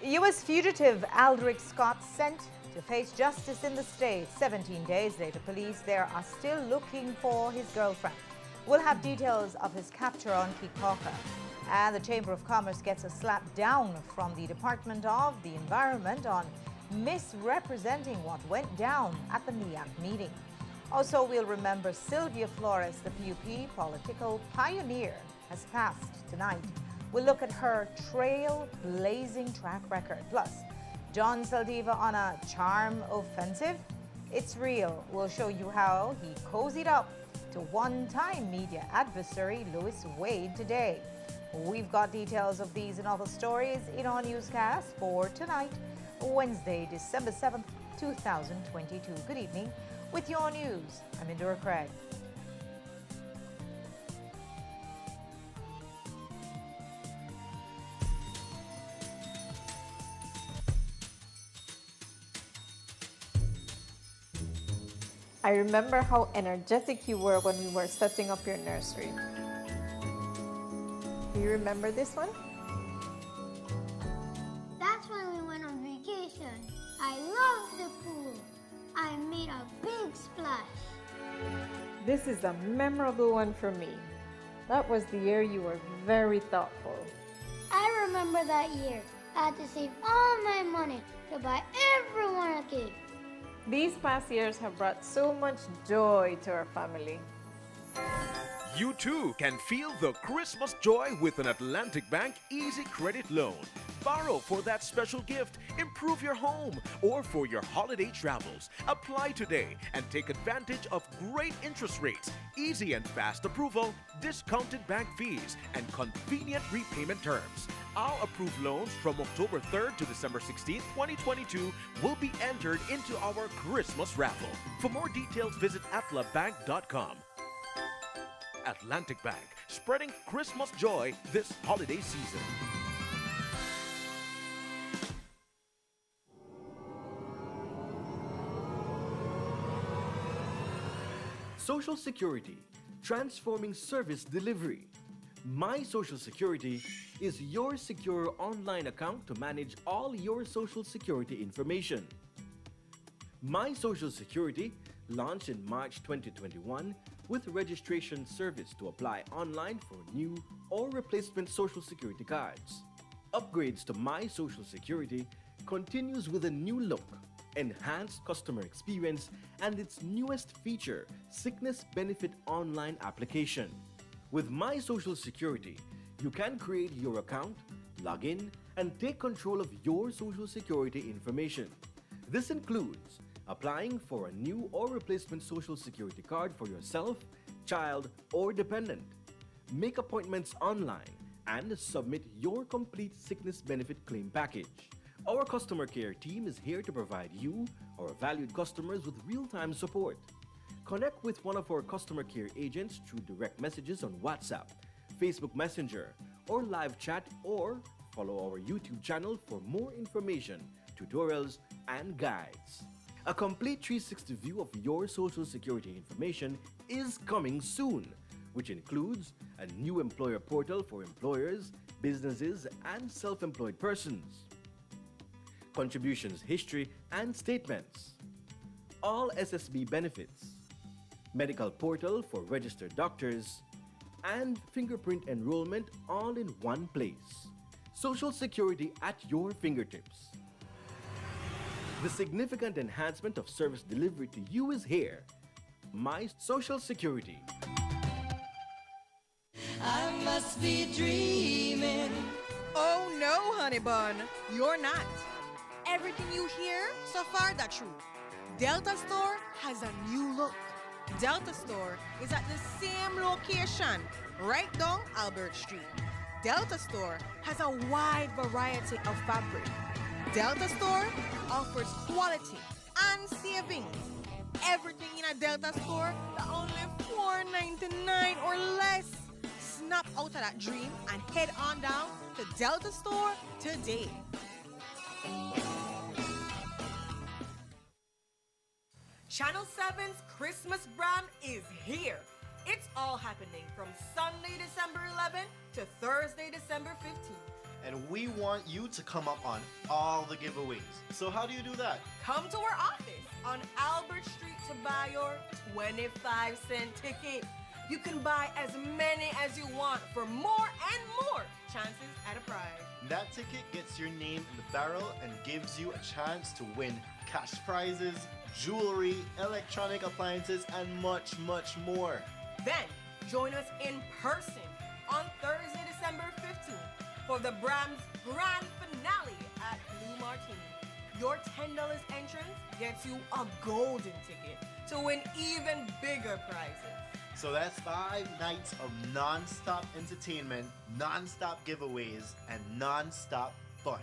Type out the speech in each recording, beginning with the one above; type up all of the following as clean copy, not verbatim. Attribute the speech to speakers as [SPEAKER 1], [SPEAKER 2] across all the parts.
[SPEAKER 1] U.S. fugitive Aldrich Scott sent to face justice in the States. 17 days later, police there are still looking for his girlfriend. We'll have details of his capture on Kikoka. And the Chamber of Commerce gets a slap down from the Department of the Environment on misrepresenting what went down at the NEAC meeting. Also, we'll remember Sylvia Flores, the PUP political pioneer, has passed tonight. We'll look at her trail-blazing track record. Plus, John Saldiva on a charm offensive. It's real. We'll show you how he cozied up to one-time media adversary Louis Wade today. We've got details of these and other stories in our newscast for tonight, Wednesday, December 7th, 2022. Good evening. With your news, I'm Indira Craig.
[SPEAKER 2] I remember how energetic you were when we were setting up your nursery. Do you remember this one?
[SPEAKER 3] That's when we went on vacation. I loved the pool. I made a big splash.
[SPEAKER 2] This is a memorable one for me. That was the year you were very thoughtful.
[SPEAKER 3] I remember that year. I had to save all my money to buy everyone a cake.
[SPEAKER 2] These past years have brought so much joy to our family.
[SPEAKER 4] You too can feel the Christmas joy with an Atlantic Bank Easy Credit Loan. Borrow for that special gift, improve your home, or for your holiday travels. Apply today and take advantage of great interest rates, easy and fast approval, discounted bank fees, and convenient repayment terms. Our approved loans from October 3rd to December 16th, 2022 will be entered into our Christmas raffle. For more details, visit atlabank.com. Atlantic Bank, spreading Christmas joy this holiday season.
[SPEAKER 5] Social Security, transforming service delivery. My Social Security is your secure online account to manage all your Social Security information. My Social Security launched in March 2021 with registration service to apply online for new or replacement Social Security cards. Upgrades to My Social Security continues with a new look, enhanced customer experience, and its newest feature, Sickness Benefit Online application. With My Social Security, you can create your account, log in, and take control of your Social Security information. This includes applying for a new or replacement Social Security card for yourself, child, or dependent. Make appointments online and submit your complete sickness benefit claim package. Our customer care team is here to provide you, our valued customers, with real-time support. Connect with one of our customer care agents through direct messages on WhatsApp, Facebook Messenger, or live chat, or follow our YouTube channel for more information, tutorials, and guides. A complete 360 view of your Social Security information is coming soon, which includes a new employer portal for employers, businesses, and self-employed persons, contributions history and statements, all SSB benefits, medical portal for registered doctors, and fingerprint enrollment all in one place. Social Security at your fingertips. The significant enhancement of service delivery to you is here. My Social Security.
[SPEAKER 6] I must be dreaming.
[SPEAKER 7] Oh no, honey bun, you're not. Everything you hear, so far that's true. Delta Store has a new look. Delta Store is at the same location, right down Albert Street. Delta Store has a wide variety of fabric. Delta Store offers quality and savings. Everything in a Delta Store is only $4.99 or less. Snap out of that dream and head on down to Delta Store today. Channel 7's Christmas brand is here. It's all happening from Sunday, December 11th to Thursday, December 15th.
[SPEAKER 8] and we want you to come up on all the giveaways. So how do you do that?
[SPEAKER 7] Come to our office on Albert Street to buy your 25-cent ticket. You can buy as many as you want for more and more chances at a prize.
[SPEAKER 8] That ticket gets your name in the barrel and gives you a chance to win cash prizes, jewelry, electronic appliances, and much, much more.
[SPEAKER 7] Then, join us in person on Thursday, December 15th for the Brahms Grand Finale at Blue Martini. Your $10 entrance gets you a golden ticket to win even bigger prizes.
[SPEAKER 8] So that's 5 nights of non-stop entertainment, non-stop giveaways, and non-stop fun.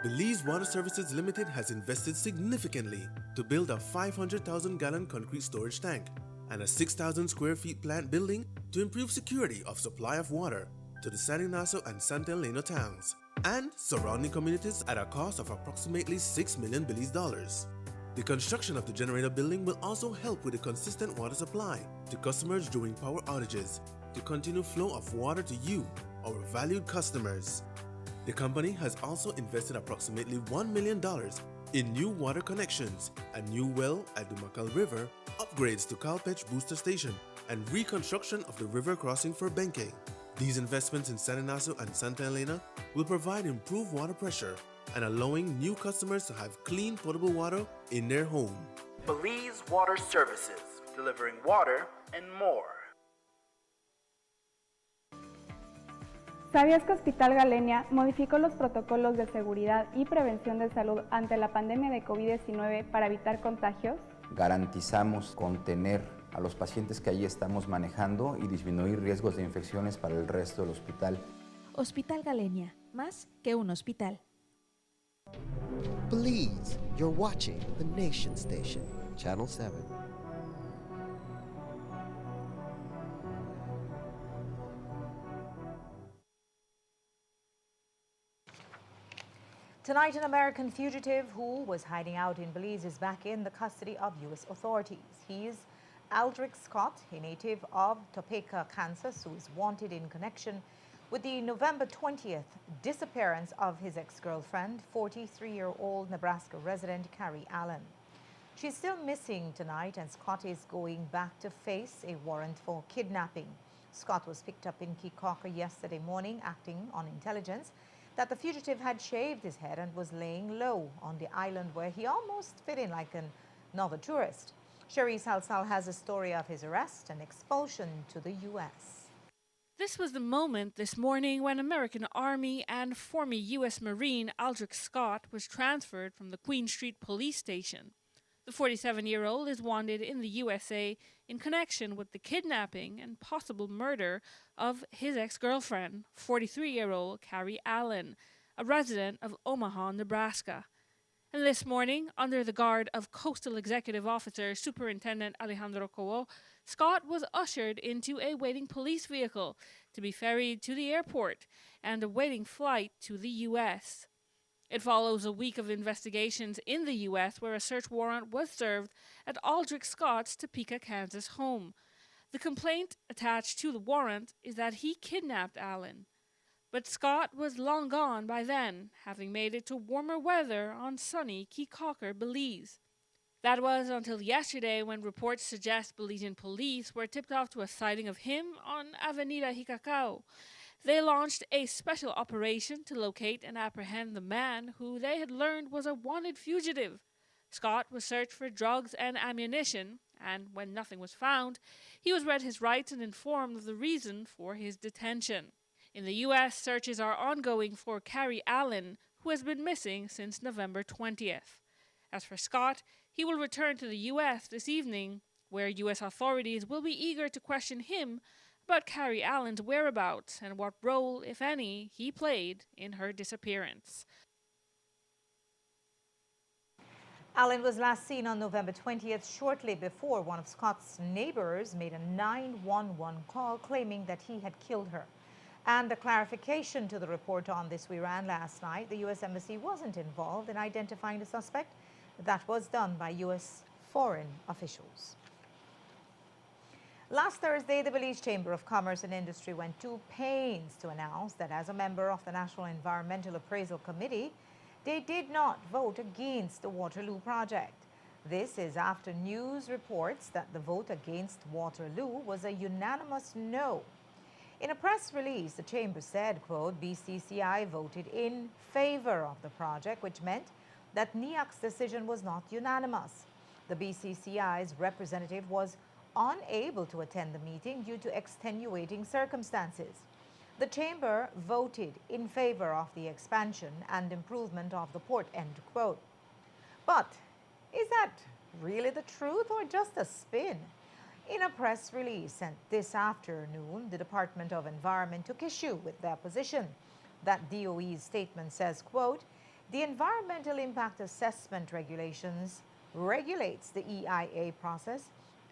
[SPEAKER 9] Belize Water Services Limited has invested significantly to build a 500,000-gallon concrete storage tank and a 6,000 square feet plant building to improve security of supply of water to the San Ignacio and Santa Elena towns and surrounding communities at a cost of approximately $6 million Belize dollars. The construction of the generator building will also help with the consistent water supply to customers during power outages to continue flow of water to you, our valued customers. The company has also invested approximately $1 million in new water connections, a new well at the Macal River, upgrades to Calpech Booster Station, and reconstruction of the river crossing for Benke. These investments in San Ignacio and Santa Elena will provide improved water pressure and allowing new customers to have clean potable water in their home.
[SPEAKER 10] Belize Water Services, delivering water and more.
[SPEAKER 11] ¿Sabías que Hospital Galenia modificó los protocolos de seguridad y prevención de salud ante la pandemia de COVID-19 para evitar contagios?
[SPEAKER 12] Garantizamos contener a los pacientes que allí estamos manejando y disminuir riesgos de infecciones para el resto del hospital.
[SPEAKER 13] Hospital Galenia, más que un hospital.
[SPEAKER 14] Belize, you're watching the Nation Station, Channel 7.
[SPEAKER 1] Tonight, an American fugitive who was hiding out in Belize is back in the custody of U.S. authorities. He is Aldrich Scott, a native of Topeka, Kansas, who is wanted in connection with the November 20th disappearance of his ex-girlfriend, 43-year-old Nebraska resident Carrie Allen. She's still missing tonight, and Scott is going back to face a warrant for kidnapping. Scott was picked up in Kekauke yesterday morning, acting on intelligence that the fugitive had shaved his head and was laying low on the island where he almost fit in like another tourist. Cherie Salsal has a story of his arrest and expulsion to the U.S.
[SPEAKER 15] This was the moment this morning when American Army and former U.S. Marine Aldrich Scott was transferred from the Queen Street Police Station. The 47-year-old is wanted in the USA in connection with the kidnapping and possible murder of his ex-girlfriend, 43-year-old Carrie Allen, a resident of Omaha, Nebraska. And this morning, under the guard of Coastal Executive Officer Superintendent Alejandro Cobo, Scott was ushered into a waiting police vehicle to be ferried to the airport and a waiting flight to the U.S. It follows a week of investigations in the U.S. where a search warrant was served at Aldrich Scott's Topeka, Kansas home. The complaint attached to the warrant is that he kidnapped Allen. But Scott was long gone by then, having made it to warmer weather on sunny Caye Caulker, Belize. That was until yesterday when reports suggest Belizean police were tipped off to a sighting of him on Avenida Hicacao. They launched a special operation to locate and apprehend the man who they had learned was a wanted fugitive. Scott was searched for drugs and ammunition, and when nothing was found, he was read his rights and informed of the reason for his detention. In the U.S., searches are ongoing for Carrie Allen, who has been missing since November 20th. As for Scott, he will return to the U.S. this evening, where U.S. authorities will be eager to question him about Carrie Allen's whereabouts and what role, if any, he played in her disappearance.
[SPEAKER 1] Allen was last seen on November 20th, shortly before one of Scott's neighbors made a 911 call claiming that he had killed her. And a clarification to the report on this we ran last night. The U.S. Embassy wasn't involved in identifying the suspect. That was done by U.S. foreign officials. Last Thursday, the Belize Chamber of Commerce and Industry went to pains to announce that as a member of the National Environmental Appraisal Committee, they did not vote against the Waterloo project. This is after news reports that the vote against Waterloo was a unanimous no. In a press release, the Chamber said, quote, BCCI voted in favor of the project, which meant that NEAC's decision was not unanimous. The BCCI's representative was unable to attend the meeting due to extenuating circumstances. The Chamber voted in favor of the expansion and improvement of the port, end quote. But is that really the truth or just a spin? In a press release sent this afternoon, the Department of Environment took issue with their position. That DOE's statement says, quote, the Environmental Impact Assessment Regulations regulates the EIA process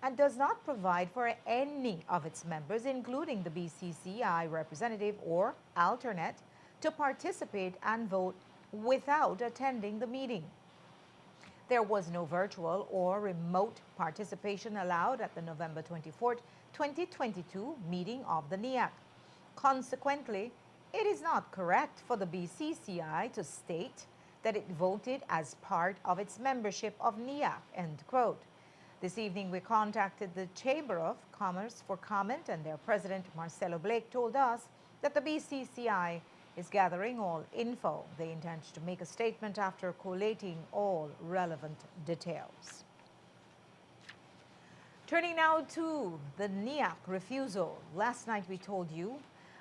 [SPEAKER 1] and does not provide for any of its members, including the BCCI representative or alternate, to participate and vote without attending the meeting. There was no virtual or remote participation allowed at the November 24, 2022 meeting of the NEAC. Consequently, it is not correct for the BCCI to state that it voted as part of its membership of NEAC, end quote. This evening, we contacted the Chamber of Commerce for comment, and their president, Marcelo Blake, told us that the BCCI is gathering all info. They intend to make a statement after collating all relevant details. Turning now to the NEAC refusal. Last night, we told you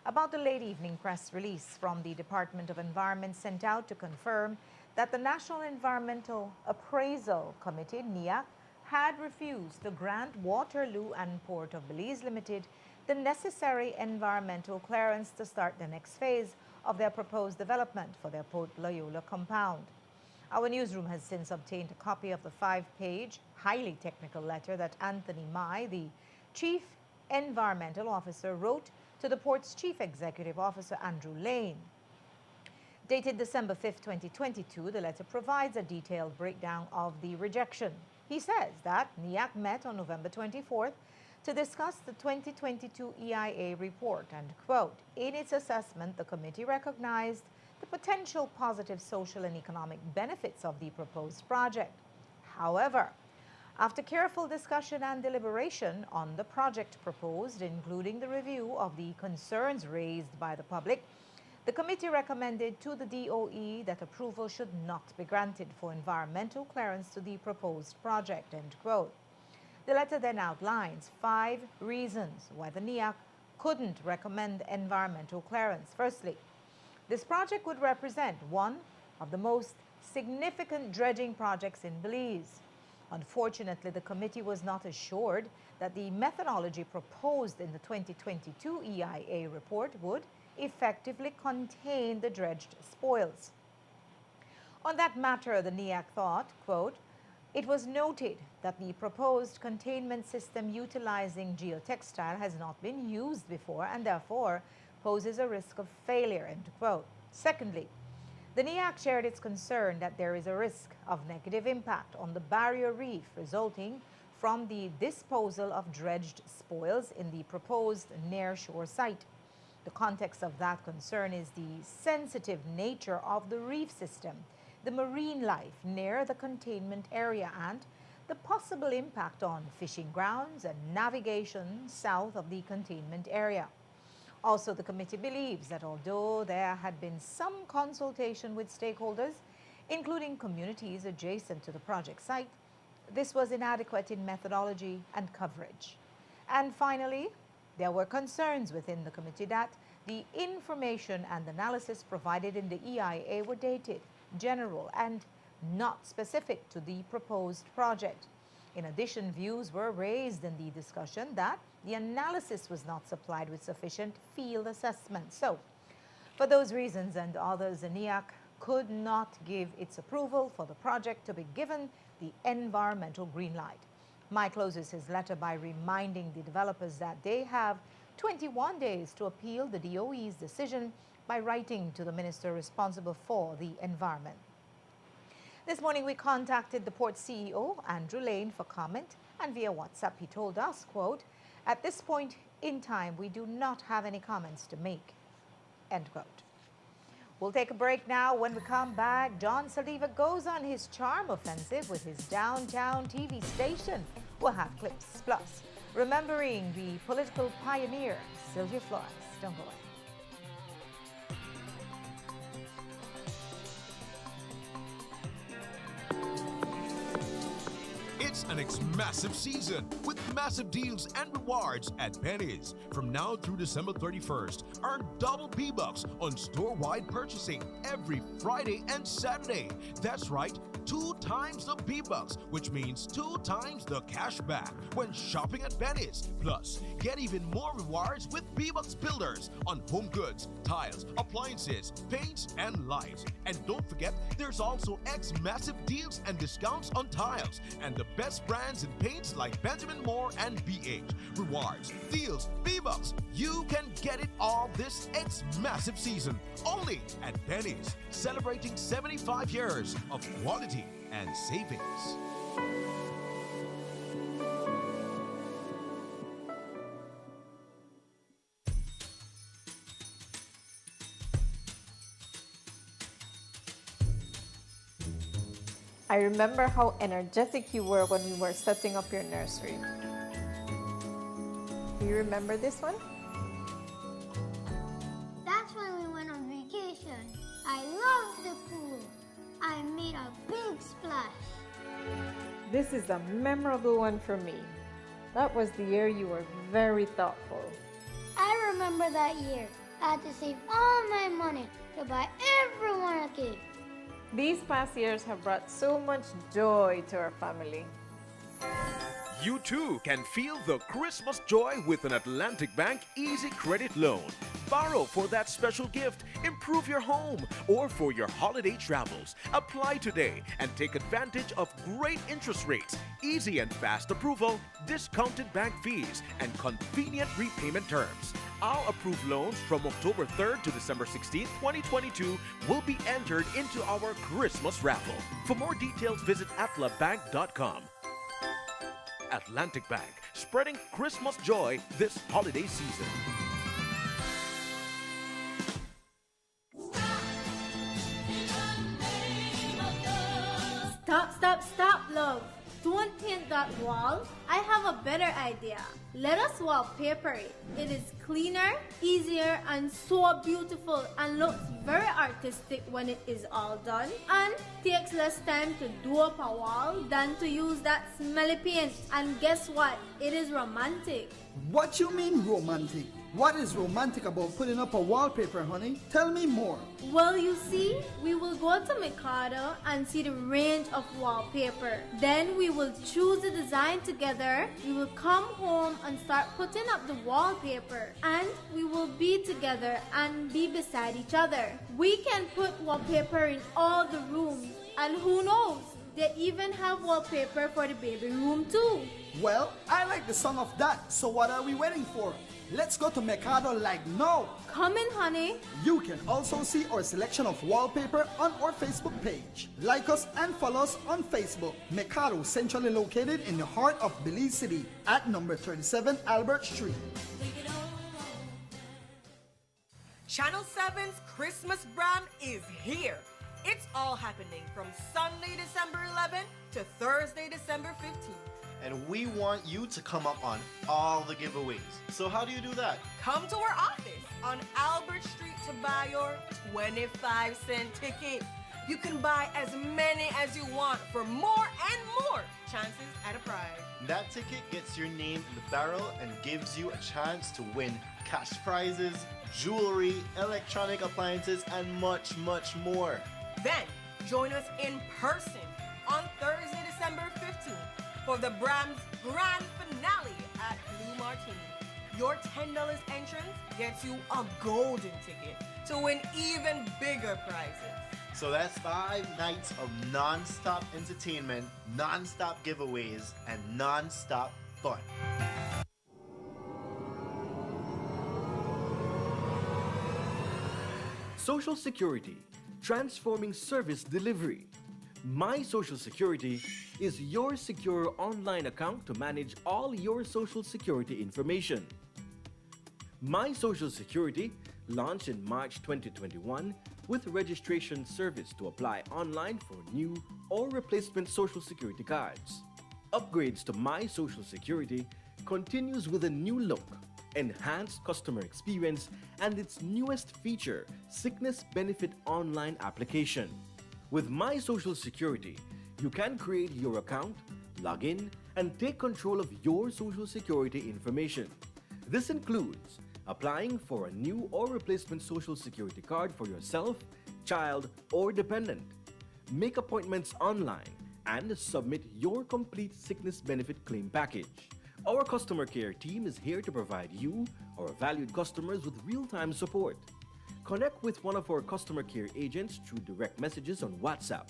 [SPEAKER 1] about the late evening press release from the Department of Environment sent out to confirm that the National Environmental Appraisal Committee, NEAC, had refused to grant Waterloo and Port of Belize Limited the necessary environmental clearance to start the next phase of their proposed development for their Port Loyola compound. Our newsroom has since obtained a copy of the 5-page, highly technical letter that Anthony Mai, the Chief Environmental Officer, wrote to the Port's Chief Executive Officer, Andrew Lane. Dated December 5, 2022, the letter provides a detailed breakdown of the rejection. He says that NEAC met on November 24th to discuss the 2022 EIA report and, quote, in its assessment, the committee recognized the potential positive social and economic benefits of the proposed project. However, after careful discussion and deliberation on the project proposed, including the review of the concerns raised by the public, the committee recommended to the DOE that approval should not be granted for environmental clearance to the proposed project, end quote. The letter then outlines 5 reasons why the NEAC couldn't recommend environmental clearance. Firstly, this project would represent one of the most significant dredging projects in Belize. Unfortunately, the committee was not assured that the methodology proposed in the 2022 EIA report would effectively contain the dredged spoils. On that matter, the NEAC thought, quote, "It was noted that the proposed containment system utilizing geotextile has not been used before and therefore poses a risk of failure," end quote. Secondly, the NEAC shared its concern that there is a risk of negative impact on the barrier reef resulting from the disposal of dredged spoils in the proposed near-shore site. The context of that concern is the sensitive nature of the reef system, the marine life near the containment area, and the possible impact on fishing grounds and navigation south of the containment area. Also, the committee believes that although there had been some consultation with stakeholders, including communities adjacent to the project site, this was inadequate in methodology and coverage. And finally, there were concerns within the committee that the information and analysis provided in the EIA were dated, general, and not specific to the proposed project. In addition, views were raised in the discussion that the analysis was not supplied with sufficient field assessment. So, for those reasons and others, the NEAC could not give its approval for the project to be given the environmental green light. Mike closes his letter by reminding the developers that they have 21 days to appeal the DOE's decision by writing to the minister responsible for the environment. This morning we contacted the port CEO, Andrew Lane, for comment, and via WhatsApp he told us, quote, "At this point in time, we do not have any comments to make," end quote. We'll take a break now. When we come back, John Saliva goes on his charm offensive with his downtown TV station. We'll have clips, plus remembering the political pioneer, Sylvia Flores. Don't go away.
[SPEAKER 16] It's an massive season with massive deals and rewards at Penny's. From now through December 31st, earn double P-Bucks on store-wide purchasing every Friday and Saturday. That's right, 2 times the P-Bucks, which means 2 times the cash back when shopping at Penny's. Plus, get even more rewards with P-Bucks Builders on home goods, tiles, appliances, paints, and lights. And don't forget, there's also massive deals and discounts on tiles and the best brands in paints like Benjamin Moore and BH. Rewards, deals, P-Bucks. You can get it all this massive season only at Penny's, celebrating 75 years of quality and savings.
[SPEAKER 2] I remember how energetic you were when we were setting up your nursery. Do you remember this one?
[SPEAKER 3] That's when we went on vacation. I loved the pool. I made a big splash.
[SPEAKER 2] This is a memorable one for me. That was the year you were very thoughtful.
[SPEAKER 3] I remember that year. I had to save all my money to buy everyone a gift.
[SPEAKER 2] These past years have brought so much joy to our family.
[SPEAKER 4] You too can feel the Christmas joy with an Atlantic Bank Easy Credit Loan. Borrow for that special gift, improve your home, or for your holiday travels. Apply today and take advantage of great interest rates, easy and fast approval, discounted bank fees, and convenient repayment terms. Our approved loans from October 3rd to December 16th, 2022 will be entered into our Christmas raffle. For more details, visit atlabank.com. Atlantic Bank, spreading Christmas joy this holiday season.
[SPEAKER 17] Stop, love. Don't paint that wall. I have a better idea. Let us wallpaper it. It is cleaner, easier, and so beautiful and looks very artistic when it is all done. And takes less time to do up a wall than to use that smelly paint. And guess what? It is romantic.
[SPEAKER 18] What you mean romantic? What is romantic about putting up a wallpaper, honey? Tell me more.
[SPEAKER 17] Well, you see, we will go to Mikado and see the range of wallpaper. Then we will choose the design together. We will come home and start putting up the wallpaper. And we will be together and be beside each other. We can put wallpaper in all the rooms. And who knows? They even have wallpaper for the baby room too.
[SPEAKER 18] Well, I like the sound of that. So what are we waiting for? Let's go to Mikado like now.
[SPEAKER 17] Come in, honey.
[SPEAKER 18] You can also see our selection of wallpaper on our Facebook page. Like us and follow us on Facebook. Mikado, centrally located in the heart of Belize City at number 37 Albert Street.
[SPEAKER 19] Channel 7's Christmas brand is here. It's all happening from Sunday, December 11th to Thursday, December 15th.
[SPEAKER 8] And we want you to come up on all the giveaways. So how do you do that?
[SPEAKER 19] Come to our office on Albert Street to buy your 25-cent ticket. You can buy as many as you want for more and more chances at a prize.
[SPEAKER 8] That ticket gets your name in the barrel and gives you a chance to win cash prizes, jewelry, electronic appliances, and much, much more.
[SPEAKER 19] Then, join us in person on Thursday, December 15th for the Brams Grand Finale at Blue Martini. Your $10 entrance gets you a golden ticket to win even bigger prizes.
[SPEAKER 8] So that's 5 nights of non-stop entertainment, non-stop giveaways, and non-stop fun.
[SPEAKER 5] Social Security, transforming service delivery. My Social Security is your secure online account to manage all your Social Security information. My Social Security launched in March 2021 with registration service to apply online for new or replacement Social Security cards. Upgrades to My Social Security continues with a new look, enhanced customer experience, and its newest feature, Sickness Benefit Online application. With My Social Security, you can create your account, log in, and take control of your Social Security information. This includes applying for a new or replacement Social Security card for yourself, child, or dependent. Make appointments online and submit your complete sickness benefit claim package. Our customer care team is here to provide you, our valued customers, with real-time support. Connect with one of our customer care agents through direct messages on WhatsApp,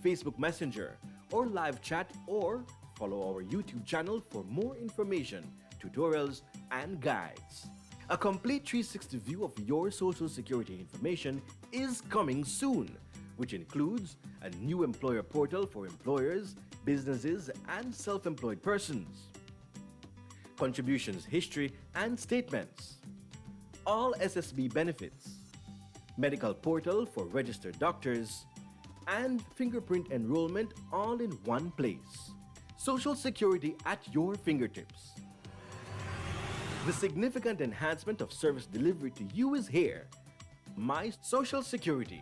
[SPEAKER 5] Facebook Messenger, or live chat, or follow our YouTube channel for more information, tutorials, and guides. A complete 360 view of your Social Security information is coming soon, which includes a new employer portal for employers, businesses, and self-employed persons, contributions history and statements, all SSB benefits, medical portal for registered doctors, and fingerprint enrollment all in one place. Social Security at your fingertips. The significant enhancement of service delivery to you is here. My Social Security.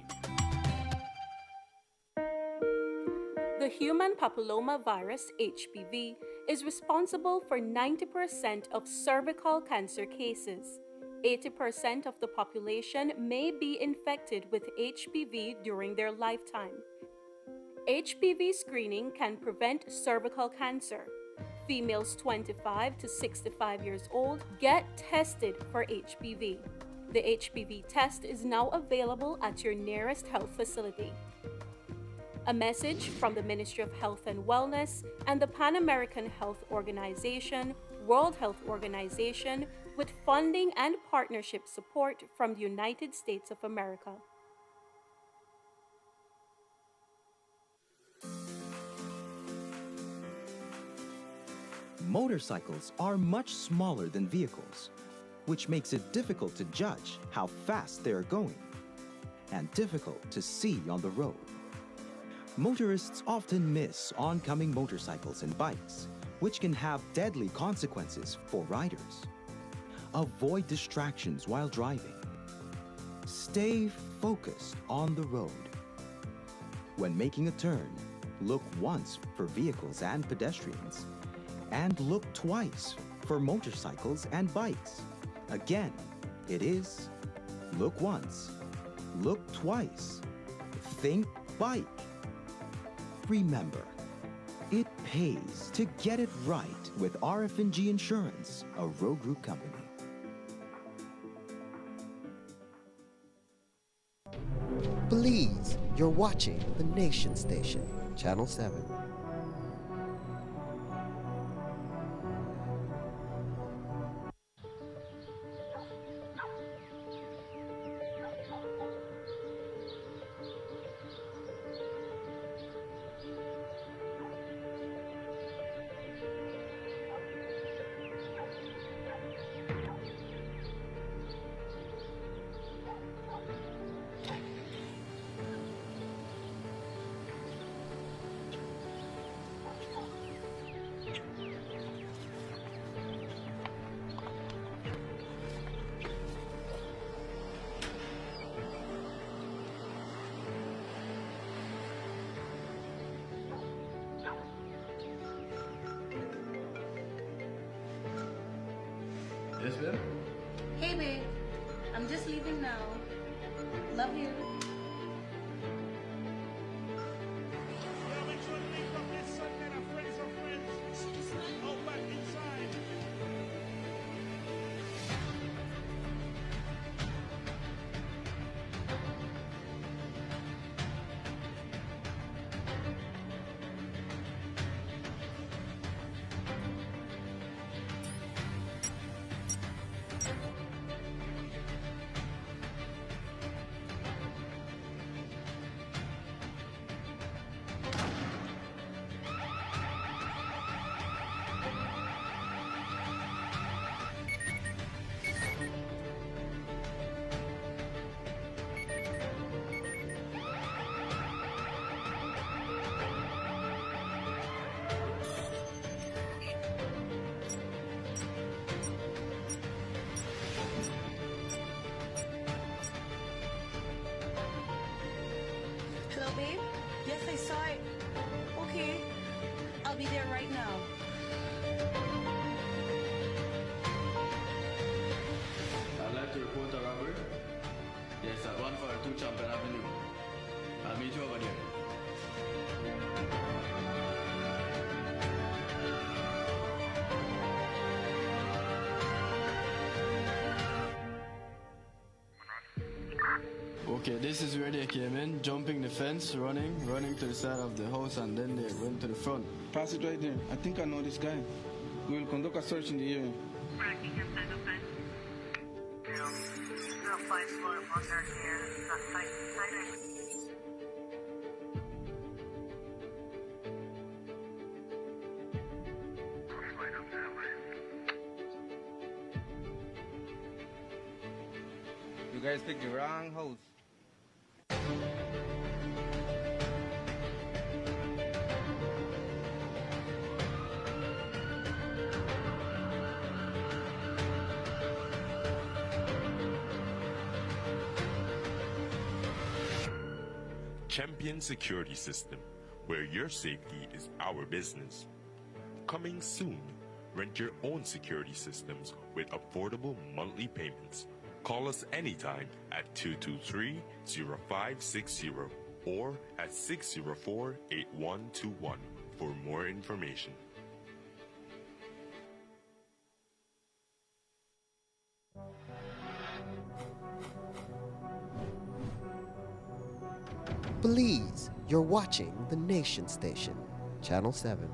[SPEAKER 20] The human papilloma virus, HPV, is responsible for 90% of cervical cancer cases. 80% of the population may be infected with HPV during their lifetime. HPV screening can prevent cervical cancer. Females 25 to 65 years old get tested for HPV. The HPV test is now available at your nearest health facility. A message from the Ministry of Health and Wellness and the Pan American Health Organization, World Health Organization, with funding and partnership support from the United States of America.
[SPEAKER 21] Motorcycles are much smaller than vehicles, which makes it difficult to judge how fast they are going and difficult to see on the road. Motorists often miss oncoming motorcycles and bikes, which can have deadly consequences for riders. Avoid distractions while driving. Stay focused on the road. When making a turn, look once for vehicles and pedestrians, and look twice for motorcycles and bikes. Again, it is look once, look twice, think bike. Remember, it pays to get it right with RF&G Insurance, a Roe Group company.
[SPEAKER 14] Belize, you're watching the Nation Station, Channel 7.
[SPEAKER 6] Yes, ma'am?
[SPEAKER 22] Hey, babe. I'm just leaving now. Love you. Hello, babe? Yes, I saw it. Okay. I'll be there right now.
[SPEAKER 6] I'd like to report a robbery. Yes, at 142 Champion Avenue. I'll meet you over there. Okay, this is where they came in, jumping the fence, running to the side of the house, and then they went to the front.
[SPEAKER 23] Pass it right there. I think I know this guy. We will conduct a search in the area.
[SPEAKER 6] You guys picked the wrong house.
[SPEAKER 24] Champion Security System, where your safety is our business. Coming soon, rent your own security systems with affordable monthly payments. Call us anytime at 223-0560 or at 604-8121 for more information.
[SPEAKER 14] Belize, you're watching the Nation Station, Channel 7.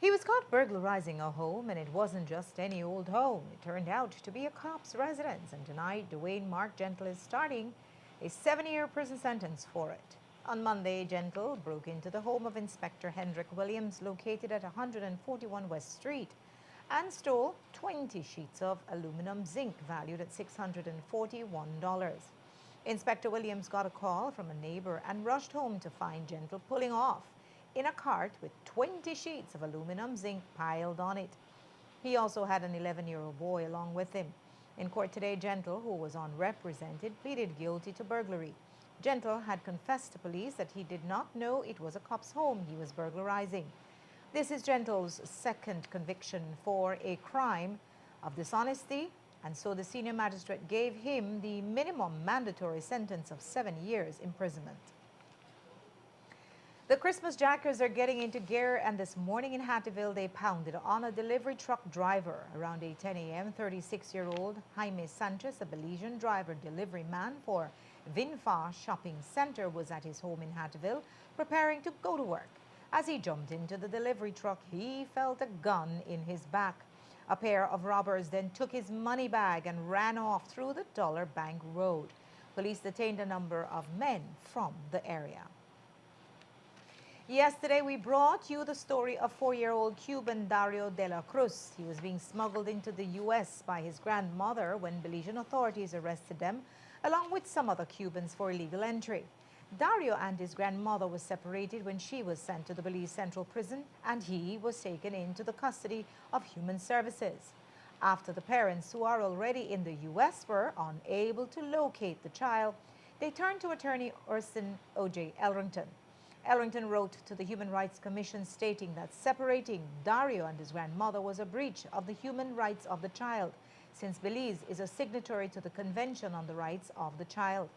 [SPEAKER 1] He was caught burglarizing a home, and it wasn't just any old home. It turned out to be a cop's residence, and tonight Dwayne Mark Gentle is starting a 7-year prison sentence for it. On Monday, Gentle broke into the home of Inspector Hendrick Williams, located at 141 West Street, and stole 20 sheets of aluminum zinc valued at $641. Inspector Williams got a call from a neighbor and rushed home to find Gentle pulling off in a cart with 20 sheets of aluminum zinc piled on it. He also had an 11-year-old boy along with him. In court today, Gentle, who was unrepresented, pleaded guilty to burglary. Gentle had confessed to police that he did not know it was a cop's home he was burglarizing. This is Gentle's second conviction for a crime of dishonesty, and so the senior magistrate gave him the minimum mandatory sentence of 7 years imprisonment. The Christmas Jackers are getting into gear, and this morning in Hattieville, they pounded on a delivery truck driver. Around 8:10 a.m., 36-year-old Jaime Sanchez, a Belizean driver delivery man for Vinfa Shopping Center, was at his home in Hattieville preparing to go to work. As he jumped into the delivery truck, he felt a gun in his back. A pair of robbers then took his money bag and ran off through the Dollar Bank Road. Police detained a number of men from the area. Yesterday, we brought you the story of 4-year-old Cuban Dario de la Cruz. He was being smuggled into the U.S. by his grandmother when Belizean authorities arrested them, along with some other Cubans, for illegal entry. Dario and his grandmother were separated when she was sent to the Belize Central Prison, and he was taken into the custody of Human Services. After the parents, who are already in the U.S., were unable to locate the child, they turned to attorney Urson O.J. Elrington. Elrington wrote to the Human Rights Commission stating that separating Dario and his grandmother was a breach of the human rights of the child, since Belize is a signatory to the Convention on the Rights of the Child.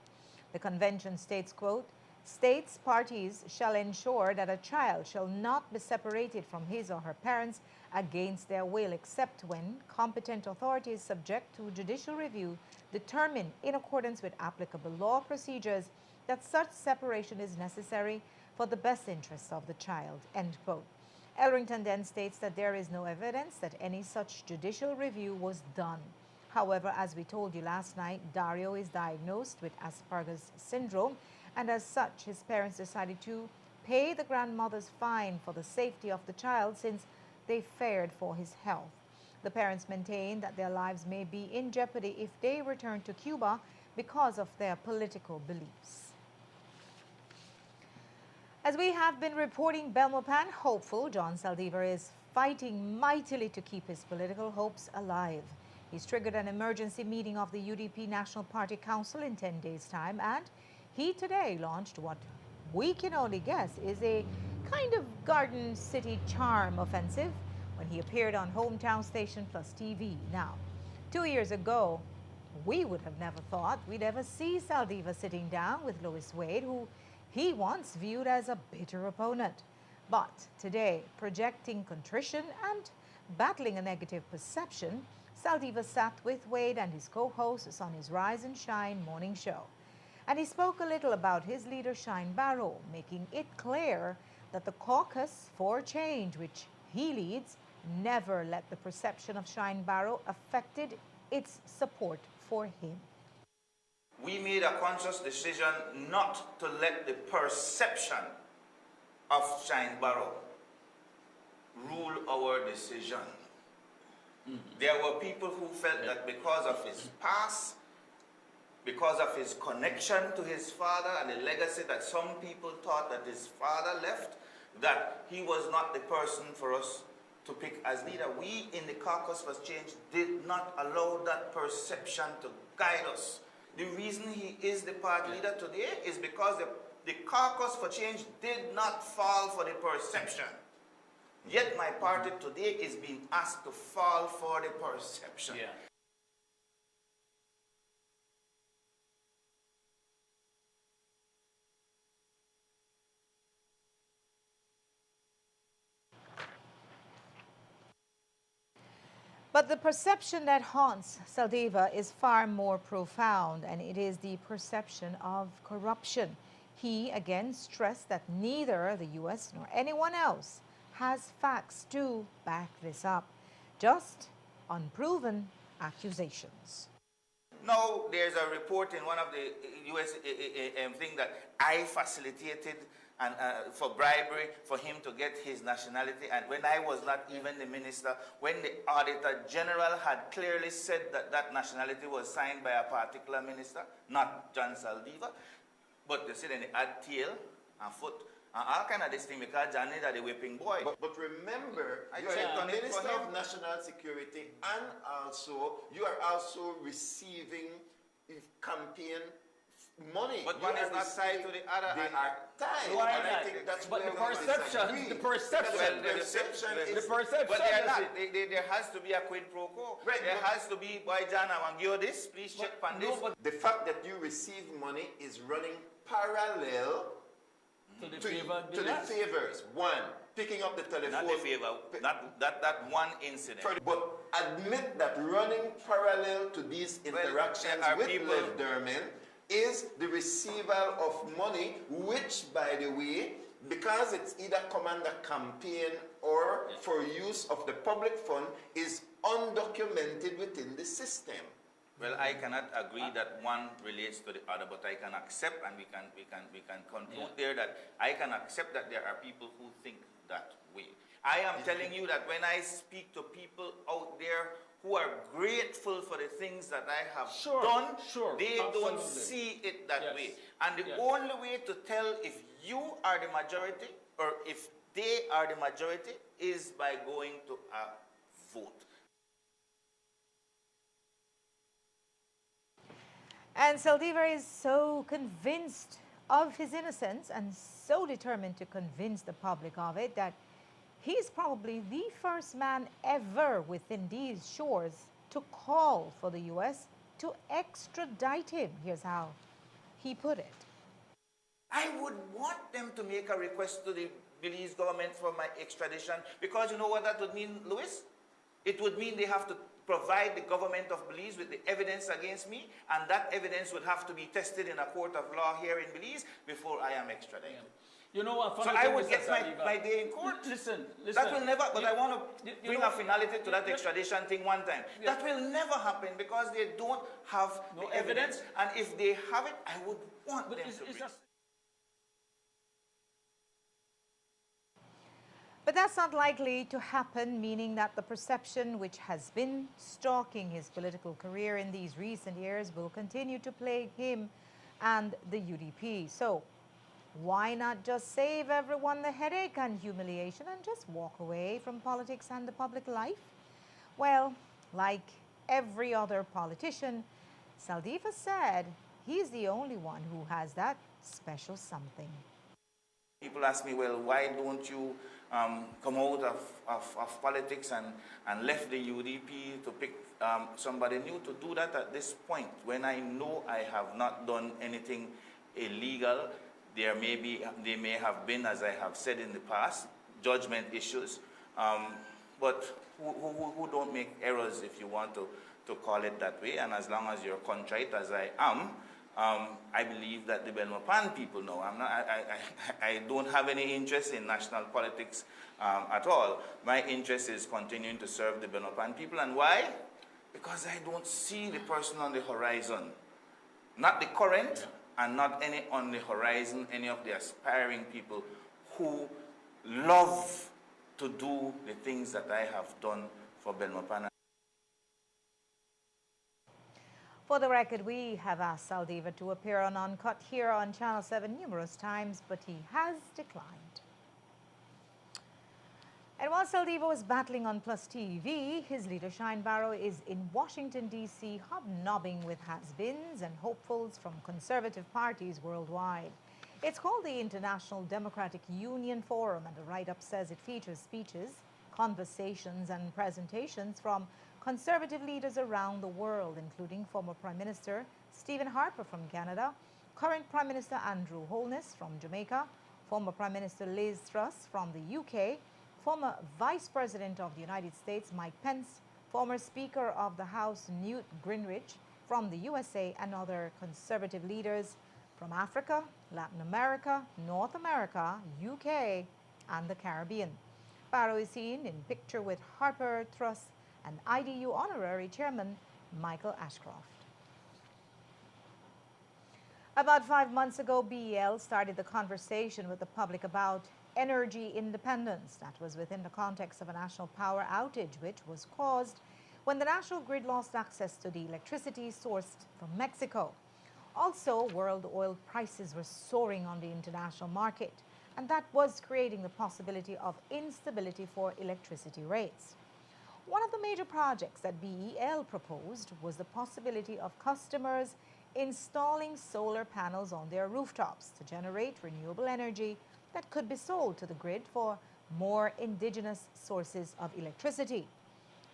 [SPEAKER 1] The convention states, quote, "States parties shall ensure that a child shall not be separated from his or her parents against their will, except when competent authorities subject to judicial review determine, in accordance with applicable law procedures, that such separation is necessary for the best interests of the child," end quote. Elrington then states that there is no evidence that any such judicial review was done. However, as we told you last night, Dario is diagnosed with Asperger's syndrome, and as such, his parents decided to pay the grandmother's fine for the safety of the child since they feared for his health. The parents maintain that their lives may be in jeopardy if they return to Cuba because of their political beliefs. As we have been reporting, Belmopan hopeful John Saldivar is fighting mightily to keep his political hopes alive. He's triggered an emergency meeting of the UDP National Party Council in 10 days' time, and he today launched what we can only guess is a kind of Garden City charm offensive when he appeared on Hometown Station Plus TV. Now, 2 years ago, we would have never thought we'd ever see Saldivar sitting down with Lois Wade, who he once viewed as a bitter opponent. But today, projecting contrition and battling a negative perception, Saldivar sat with Wade and his co-hosts on his Rise and Shine morning show. And he spoke a little about his leader, Shine Barrow, making it clear that the caucus for change, which he leads, never let the perception of Shine Barrow affected its support for him.
[SPEAKER 7] We made a conscious decision not to let the perception of Shine Barrow rule our decision. There were people who felt that because of his past, because of his connection to his father and the legacy that some people thought that his father left, that he was not the person for us to pick as leader. We in the Caucus for Change did not allow that perception to guide us. The reason he is the party leader today is because the Caucus for Change did not fall for the perception. Yet my party today is being asked to fall for the perception. Yeah.
[SPEAKER 1] But the perception that haunts Saldivar is far more profound, and it is the perception of corruption. He again stressed that neither the U.S. nor anyone else has facts to back this up, just unproven accusations.
[SPEAKER 7] Now, there's a report in one of the U.S. thing that I facilitated and for bribery for him to get his nationality. And when I was not even the minister, when the Auditor General had clearly said that that nationality was signed by a particular minister, not John Saldivar, but they said in the add tail and foot and all kind of this thing because John is the whipping boy.
[SPEAKER 9] But remember, you are the Minister of National Security, and also you are also receiving campaign money.
[SPEAKER 7] But
[SPEAKER 9] You
[SPEAKER 7] one is
[SPEAKER 9] are
[SPEAKER 7] not tied
[SPEAKER 9] receiving-
[SPEAKER 7] to the other.
[SPEAKER 9] They
[SPEAKER 7] and-
[SPEAKER 9] are tied.
[SPEAKER 10] Why
[SPEAKER 9] and I
[SPEAKER 10] not?
[SPEAKER 9] think that's
[SPEAKER 10] But
[SPEAKER 9] where
[SPEAKER 10] the
[SPEAKER 9] we
[SPEAKER 10] perception,
[SPEAKER 9] disagree.
[SPEAKER 10] the perception,
[SPEAKER 9] Because the perception is
[SPEAKER 10] the perception.
[SPEAKER 7] But they are
[SPEAKER 10] is
[SPEAKER 7] not.
[SPEAKER 10] it.
[SPEAKER 7] There has to be a quid pro quo.
[SPEAKER 9] Right,
[SPEAKER 7] There
[SPEAKER 9] but-
[SPEAKER 7] has to be, boy, John, I want to give you this. Please check on this.
[SPEAKER 9] The fact that you receive money is running parallel
[SPEAKER 10] To the
[SPEAKER 9] to
[SPEAKER 10] favor,
[SPEAKER 9] the favors. One, picking up the telephone.
[SPEAKER 7] Not the favor. That one incident.
[SPEAKER 9] But admit that running parallel to these interactions
[SPEAKER 7] there are
[SPEAKER 9] with
[SPEAKER 7] people-
[SPEAKER 9] Lev Derman is the receival of money, which, by the way, because it's either command a campaign or for use of the public fund, is undocumented within the system.
[SPEAKER 7] Well, I cannot agree that one relates to the other, but I can accept, and we can conclude there that I can accept that there are people who think that way. I am telling you that when I speak to people out there who are grateful for the things that I have done, they don't see it that way. And the only way to tell if you are the majority or if they are the majority is by going to a vote.
[SPEAKER 1] And Saldivar is so convinced of his innocence and so determined to convince the public of it that he's probably the first man ever within these shores to call for the U.S. to extradite him. Here's how he put it.
[SPEAKER 7] I would want them to make a request to the Belize government for my extradition because you know what that would mean, Louis? It would mean they have to provide the government of Belize with the evidence against me, and that evidence would have to be tested in a court of law here in Belize before I am extradited.
[SPEAKER 10] You know what?
[SPEAKER 7] So I would get my day in court.
[SPEAKER 10] Listen.
[SPEAKER 7] That will never, but I want to bring a finality to that extradition thing one time. That will never happen because they don't have the evidence, and if they have it, I would want them to bring.
[SPEAKER 1] But that's not likely to happen, meaning that the perception which has been stalking his political career in these recent years will continue to plague him and the UDP. So why not just save everyone the headache and humiliation and just walk away from politics and the public life? Well, like every other politician, Saldivar said he's the only one who has that special something.
[SPEAKER 7] People ask me, well, why don't you come out of politics and left the UDP to pick somebody new to do that at this point when I know I have not done anything illegal. They may have been, as I have said in the past, judgment issues, but who don't make errors, if you want to call it that way, and as long as you're contrite, as I am, I believe that the Belmopan people know. I don't have any interest in national politics at all. My interest is continuing to serve the Belmopan people. And why? Because I don't see the person on the horizon. Not the current and not any on the horizon, any of the aspiring people who love to do the things that I have done for Belmopan.
[SPEAKER 1] For the record, we have asked Saldivar to appear on Uncut here on Channel 7 numerous times, but he has declined. And while Saldivar was battling on Plus TV, his leader Shine Barrow is in Washington, D.C., hobnobbing with has-beens and hopefuls from conservative parties worldwide. It's called the International Democratic Union Forum, and the write-up says it features speeches, conversations, and presentations from conservative leaders around the world, including former Prime Minister Stephen Harper from Canada, current Prime Minister Andrew Holness from Jamaica, former Prime Minister Liz Truss from the UK, former Vice President of the United States Mike Pence, former Speaker of the House Newt Gingrich from the USA, and other conservative leaders from Africa, Latin America, North America, UK, and the Caribbean. Barrow is seen in picture with Harper, Truss, and IDU Honorary Chairman Michael Ashcroft. About 5 months ago, BEL started the conversation with the public about energy independence. That was within the context of a national power outage, which was caused when the national grid lost access to the electricity sourced from Mexico. Also, world oil prices were soaring on the international market, and that was creating the possibility of instability for electricity rates. One of the major projects that BEL proposed was the possibility of customers installing solar panels on their rooftops to generate renewable energy that could be sold to the grid for more indigenous sources of electricity.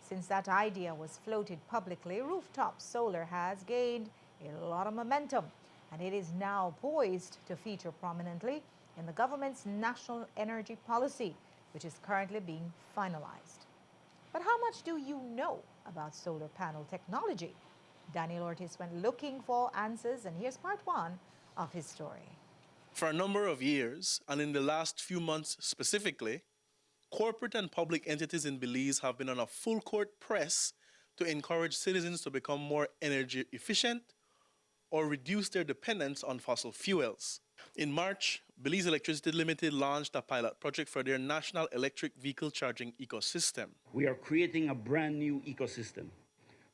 [SPEAKER 1] Since that idea was floated publicly, rooftop solar has gained a lot of momentum, and it is now poised to feature prominently in the government's national energy policy, which is currently being finalized. But how much do you know about solar panel technology? Daniel Ortiz went looking for answers, and here's part one of his story.
[SPEAKER 11] For a number of years, and in the last few months specifically, corporate and public entities in Belize have been on a full-court press to encourage citizens to become more energy efficient or reduce their dependence on fossil fuels. In March, Belize Electricity Limited launched a pilot project for their national electric vehicle charging ecosystem.
[SPEAKER 12] We are creating a brand new ecosystem,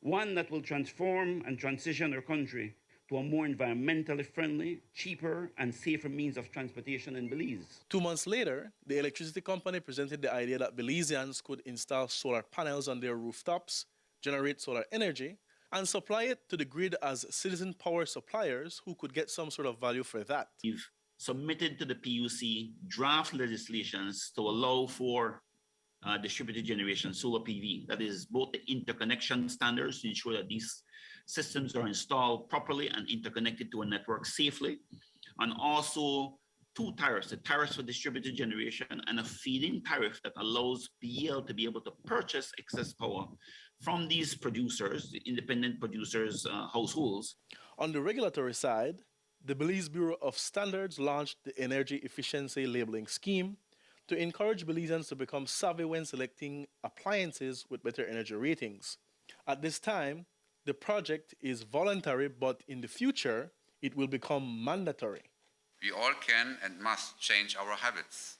[SPEAKER 12] one that will transform and transition our country to a more environmentally friendly, cheaper, and safer means of transportation in Belize.
[SPEAKER 11] 2 months later, the electricity company presented the idea that Belizeans could install solar panels on their rooftops, generate solar energy, and supply it to the grid as citizen power suppliers who could get some sort of value for that.
[SPEAKER 12] We've submitted to the PUC draft legislations to allow for distributed generation solar PV. That is both the interconnection standards to ensure that these systems are installed properly and interconnected to a network safely, and also two tariffs, the tariffs for distributed generation and a feed-in tariff that allows BEL to be able to purchase excess power from these producers, the independent producers' households.
[SPEAKER 11] On the regulatory side, the Belize Bureau of Standards launched the Energy Efficiency Labeling Scheme to encourage Belizeans to become savvy when selecting appliances with better energy ratings. At this time, the project is voluntary, but in the future, it will become mandatory.
[SPEAKER 13] We all can and must change our habits.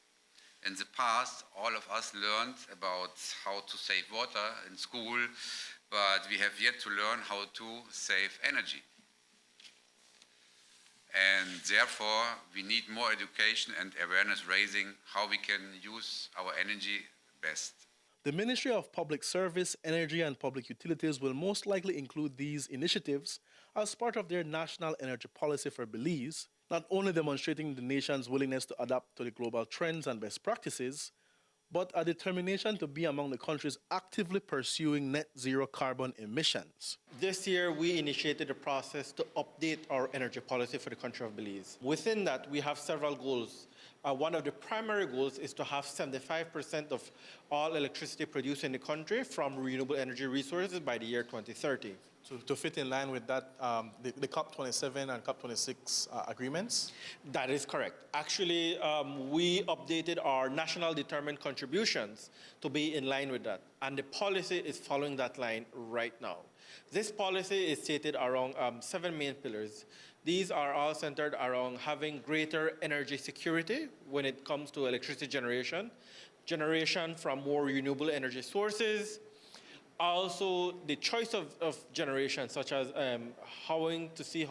[SPEAKER 13] In the past, all of us learned about how to save water in school, but we have yet to learn how to save energy. And therefore, we need more education and awareness raising how we can use our energy best.
[SPEAKER 11] The Ministry of Public Service, Energy and Public Utilities will most likely include these initiatives as part of their national energy policy for Belize, not only demonstrating the nation's willingness to adapt to the global trends and best practices, but a determination to be among the countries actively pursuing net zero carbon emissions.
[SPEAKER 15] This year, we initiated a process to update our energy policy for the country of Belize. Within that, we have several goals. One of the primary goals is to have 75% of all electricity produced in the country from renewable energy resources by the year 2030.
[SPEAKER 11] To fit in line with that, the COP27 and COP26 agreements?
[SPEAKER 15] That is correct. Actually, we updated our national determined contributions to be in line with that. And the policy is following that line right now. This policy is stated around 7 main pillars. These are all centered around having greater energy security when it comes to electricity generation from more renewable energy sources. Also, the choice of generation, such as how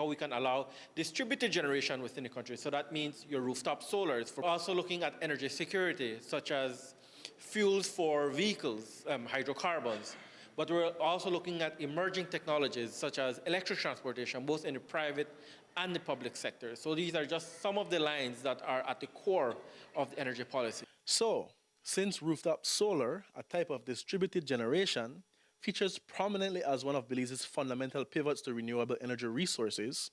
[SPEAKER 15] we can allow distributed generation within the country. So that means your rooftop solars. We're also looking at energy security, such as fuels for vehicles, hydrocarbons. But we're also looking at emerging technologies, such as electric transportation, both in the private and the public sector. So these are just some of the lines that are at the core of the energy policy.
[SPEAKER 11] So, since rooftop solar, a type of distributed generation, features prominently as one of Belize's fundamental pivots to renewable energy resources,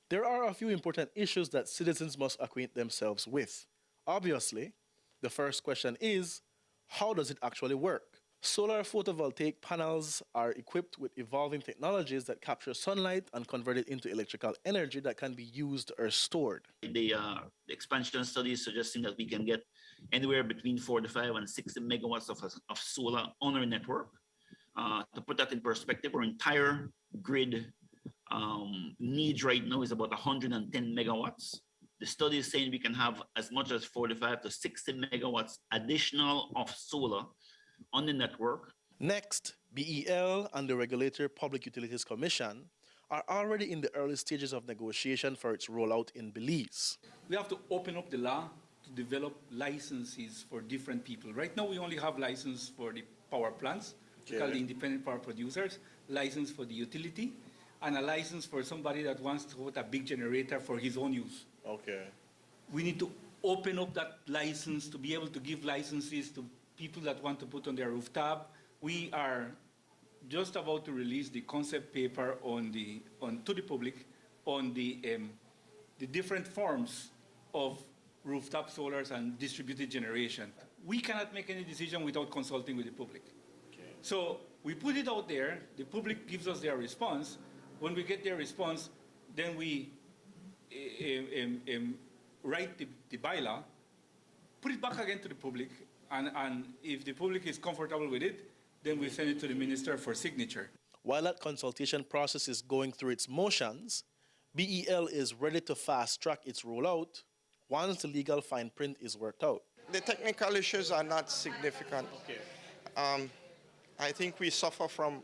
[SPEAKER 11] there are a few important issues that citizens must acquaint themselves with. Obviously, the first question is, how does it actually work? Solar photovoltaic panels are equipped with evolving technologies that capture sunlight and convert it into electrical energy that can be used or stored.
[SPEAKER 12] The expansion study is suggesting that we can get anywhere between 45 and 60 megawatts of solar on our network. To put that in perspective, our entire grid needs right now is about 110 megawatts. The study is saying we can have as much as 45 to 60 megawatts additional of solar on the network.
[SPEAKER 11] Next, BEL and the regulator Public Utilities Commission are already in the early stages of negotiation for its rollout in Belize.
[SPEAKER 10] We have to open up the law to develop licenses for different people. Right now, we only have license for the power plants, called the independent power producers, license for the utility, and a license for somebody that wants to put a big generator for his own use.
[SPEAKER 11] Okay.
[SPEAKER 10] We need to open up that license to be able to give licenses to people that want to put on their rooftop. We are just about to release the concept paper to the public on the different forms of rooftop solars and distributed generation. We cannot make any decision without consulting with the public. Okay. So we put it out there, the public gives us their response. When we get their response, then we write the bylaw, put it back again to the public, and if the public is comfortable with it, then we send it to the minister for signature.
[SPEAKER 11] While that consultation process is going through its motions, BEL is ready to fast-track its rollout once the legal fine print is worked out.
[SPEAKER 2] The technical issues are not significant. Okay. I think we suffer from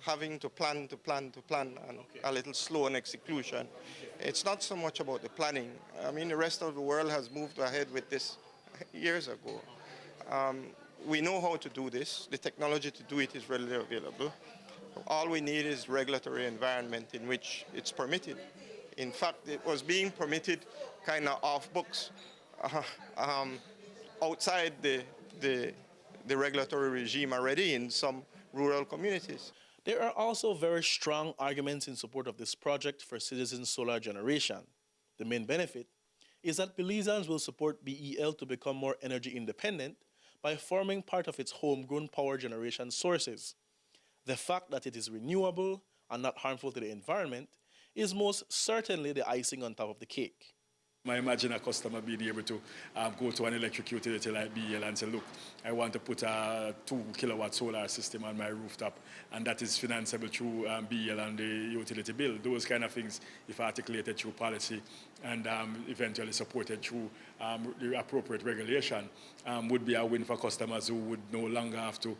[SPEAKER 2] having to plan, and a little slow in execution. Okay. It's not so much about the planning. I mean, the rest of the world has moved ahead with this years ago. We know how to do this. The technology to do it is readily available. All we need is regulatory environment in which it's permitted. In fact, it was being permitted kind of off books, outside the regulatory regime already in some rural communities.
[SPEAKER 11] There are also very strong arguments in support of this project for citizen solar generation. The main benefit is that Belizeans will support BEL to become more energy independent by forming part of its homegrown power generation sources. The fact that it is renewable and not harmful to the environment is most certainly the icing on top of the cake.
[SPEAKER 3] I imagine a customer being able to go to an electric utility like BEL and say, look, I want to put a 2 kilowatt solar system on my rooftop, and that is financeable through BEL and the utility bill. Those kind of things, if articulated through policy and eventually supported through the appropriate regulation, would be a win for customers who would no longer have to,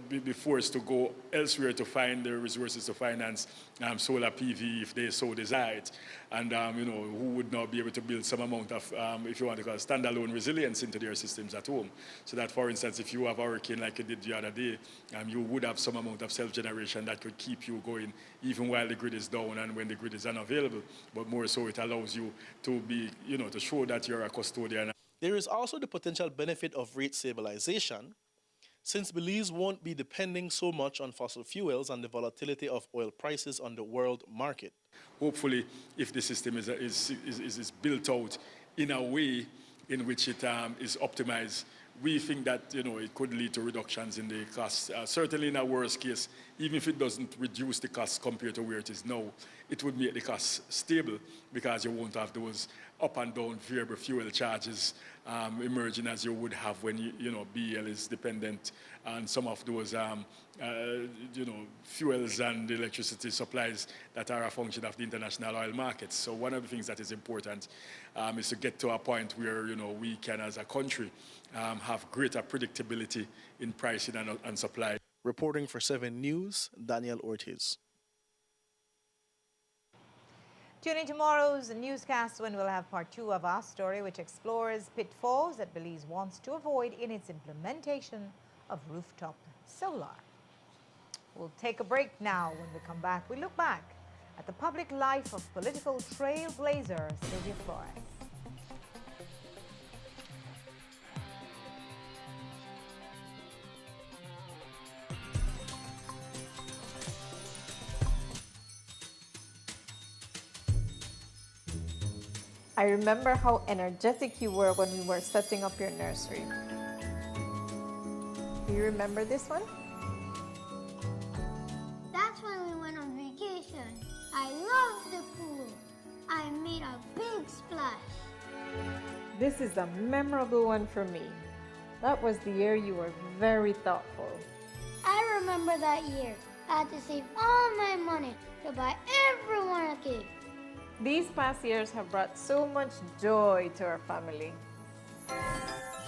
[SPEAKER 3] be forced to go elsewhere to find the resources to finance solar PV if they so desire it. And, who would now be able to build some amount of, if you want to call it, standalone resilience into their systems at home. So that, for instance, if you have a hurricane like you did the other day, you would have some amount of self-generation that could keep you going even while the grid is down and when the grid is unavailable. But more so, it allows you to be, to show that you're a custodian.
[SPEAKER 11] There is also the potential benefit of rate stabilization, since Belize won't be depending so much on fossil fuels and the volatility of oil prices on the world market.
[SPEAKER 3] Hopefully, if the system is built out in a way in which it is optimized, we think that it could lead to reductions in the costs. Certainly in a worst case, even if it doesn't reduce the costs compared to where it is now, it would make the costs stable because you won't have those up and down variable fuel charges emerging as you would have when BEL is dependent on some of those fuels and electricity supplies that are a function of the international oil markets. So one of the things that is important is to get to a point where we can, as a country, have greater predictability in pricing and supply.
[SPEAKER 11] Reporting for 7 News, Daniel Ortiz.
[SPEAKER 1] Tune in tomorrow's newscast when we'll have part 2 of our story, which explores pitfalls that Belize wants to avoid in its implementation of rooftop solar. We'll take a break now. When we come back, we look back at the public life of political trailblazer Sylvia Flores.
[SPEAKER 4] I remember how energetic you were when we were setting up your nursery. Do you remember this one?
[SPEAKER 16] That's when we went on vacation. I loved the pool. I made a big splash.
[SPEAKER 4] This is a memorable one for me. That was the year you were very thoughtful.
[SPEAKER 16] I remember that year. I had to save all my money to buy everyone a cake.
[SPEAKER 4] These past years have brought so much joy to our family.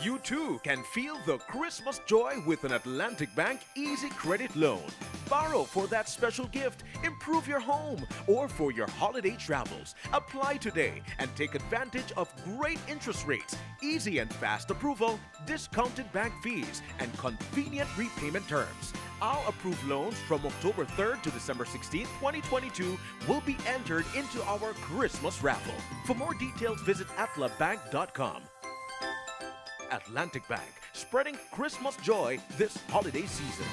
[SPEAKER 25] You too can feel the Christmas joy with an Atlantic Bank Easy Credit Loan. Borrow for that special gift, improve your home, or for your holiday travels. Apply today and take advantage of great interest rates, easy and fast approval, discounted bank fees, and convenient repayment terms. all approved loans from October 3rd to December 16th, 2022 will be entered into our Christmas raffle. For more details, visit atlabank.com. Atlantic Bank, spreading Christmas joy this holiday season.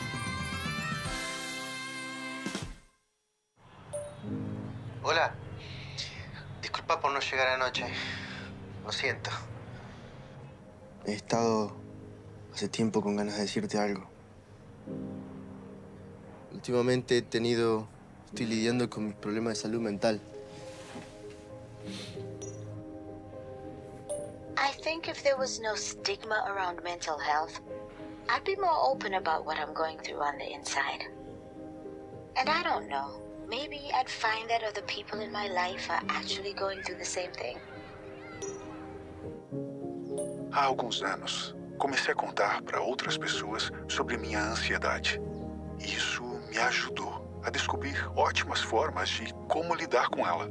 [SPEAKER 5] Hola. Disculpa por no llegar anoche. Lo siento. He estado hace tiempo con ganas de decirte algo. Últimamente estoy lidiando con mis problemas de salud mental.
[SPEAKER 8] I think if there was no stigma around mental health, I'd be more open about what I'm going through on the inside. And I don't know, maybe I'd find that other people in my life are actually going through the same thing.
[SPEAKER 17] Há alguns anos, comecei a contar para outras pessoas sobre minha ansiedade. Isso me ajudou a descobrir ótimas formas de como lidar com ela.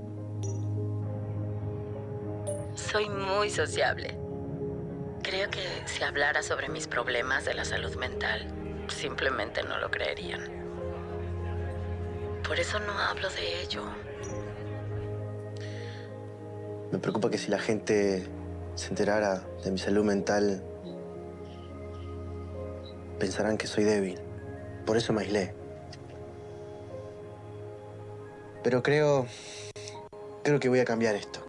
[SPEAKER 8] Soy muy sociable. Creo que si hablara sobre mis problemas de la salud mental, simplemente no lo creerían. Por eso no hablo de ello.
[SPEAKER 5] Me preocupa que si la gente se enterara de mi salud mental, pensarán que soy débil. Por eso me aislé. Pero creo que voy a cambiar esto.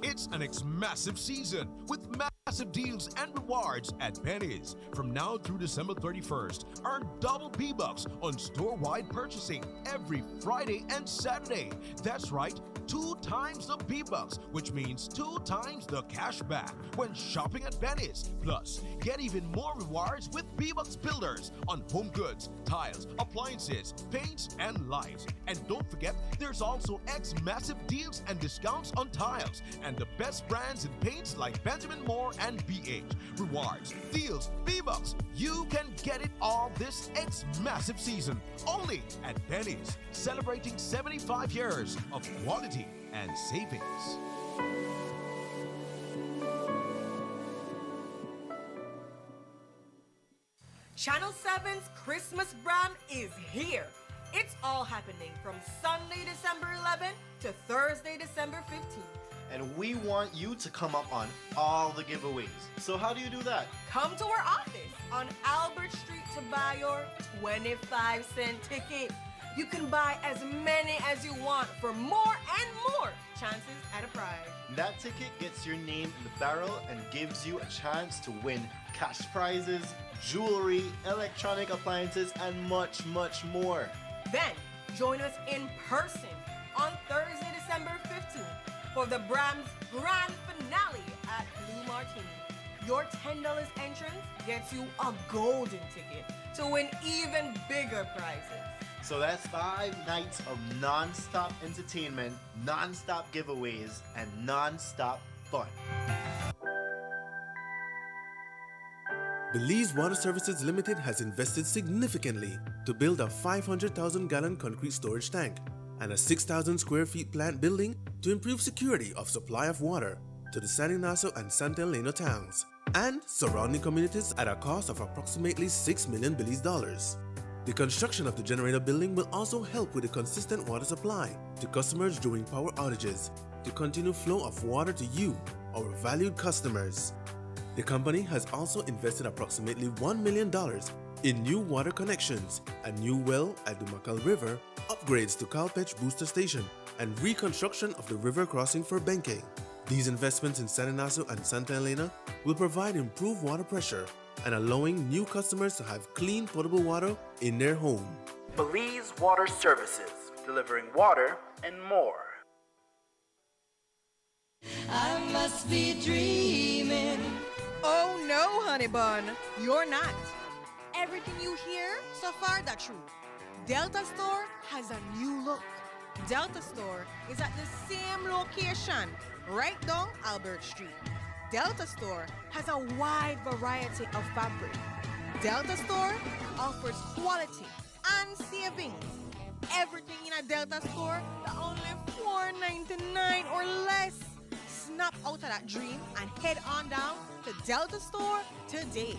[SPEAKER 25] It's an massive season with massive deals and rewards at Penny's. From now through December 31st, earn double P-Bucks on store-wide purchasing every Friday and Saturday. That's right, 2 times the P-Bucks, which means 2 times the cash back when shopping at Penny's. Plus, get even more rewards with P-Bucks Builders on home goods, tiles, appliances, paints, and lights. And don't forget, there's also massive deals and discounts on tiles and the best brands in paints like Benjamin Moore and BH. Rewards, deals, P-Bucks. You can get it all this massive season only at Penny's, celebrating 75 years of quality and savings.
[SPEAKER 18] Channel 7's Christmas Bram is here. It's all happening from Sunday, December 11th to Thursday, December 15th.
[SPEAKER 19] And we want you to come up on all the giveaways. So how do you do that?
[SPEAKER 18] Come to our office on Albert Street to buy your 25-cent ticket. You can buy as many as you want for more and more chances at a prize.
[SPEAKER 19] That ticket gets your name in the barrel and gives you a chance to win cash prizes, jewelry, electronic appliances, and much, much more.
[SPEAKER 18] Then, join us in person on Thursday, December 15th for the Brams Grand Finale at Blue Martini. Your $10 entrance gets you a golden ticket to win even bigger prizes.
[SPEAKER 19] So that's 5 nights of non-stop entertainment, non-stop giveaways, and non-stop fun.
[SPEAKER 26] Belize Water Services Limited has invested significantly to build a 500,000-gallon concrete storage tank and a 6,000 square feet plant building to improve security of supply of water to the San Ignacio and Santa Elena towns and surrounding communities at a cost of approximately $6 million Belize dollars. The construction of the generator building will also help with the consistent water supply to customers during power outages to continue flow of water to you, our valued customers. The company has also invested approximately $1 million in new water connections, a new well at the Macal River, upgrades to Calpech Booster Station, and reconstruction of the river crossing for Benke. These investments in San Ignacio and Santa Elena will provide improved water pressure and allowing new customers to have clean potable water in their home.
[SPEAKER 27] Belize Water Services, delivering water and more.
[SPEAKER 28] I must be dreaming.
[SPEAKER 18] Oh no, honey bun, you're not. Everything you hear so far, that's true. Delta Store has a new look. Delta Store is at the same location, right down Albert Street. Delta Store has a wide variety of fabric, Delta Store offers quality and savings. Everything in a Delta Store for only $4.99 or less. Snap out of that dream and head on down to Delta Store today.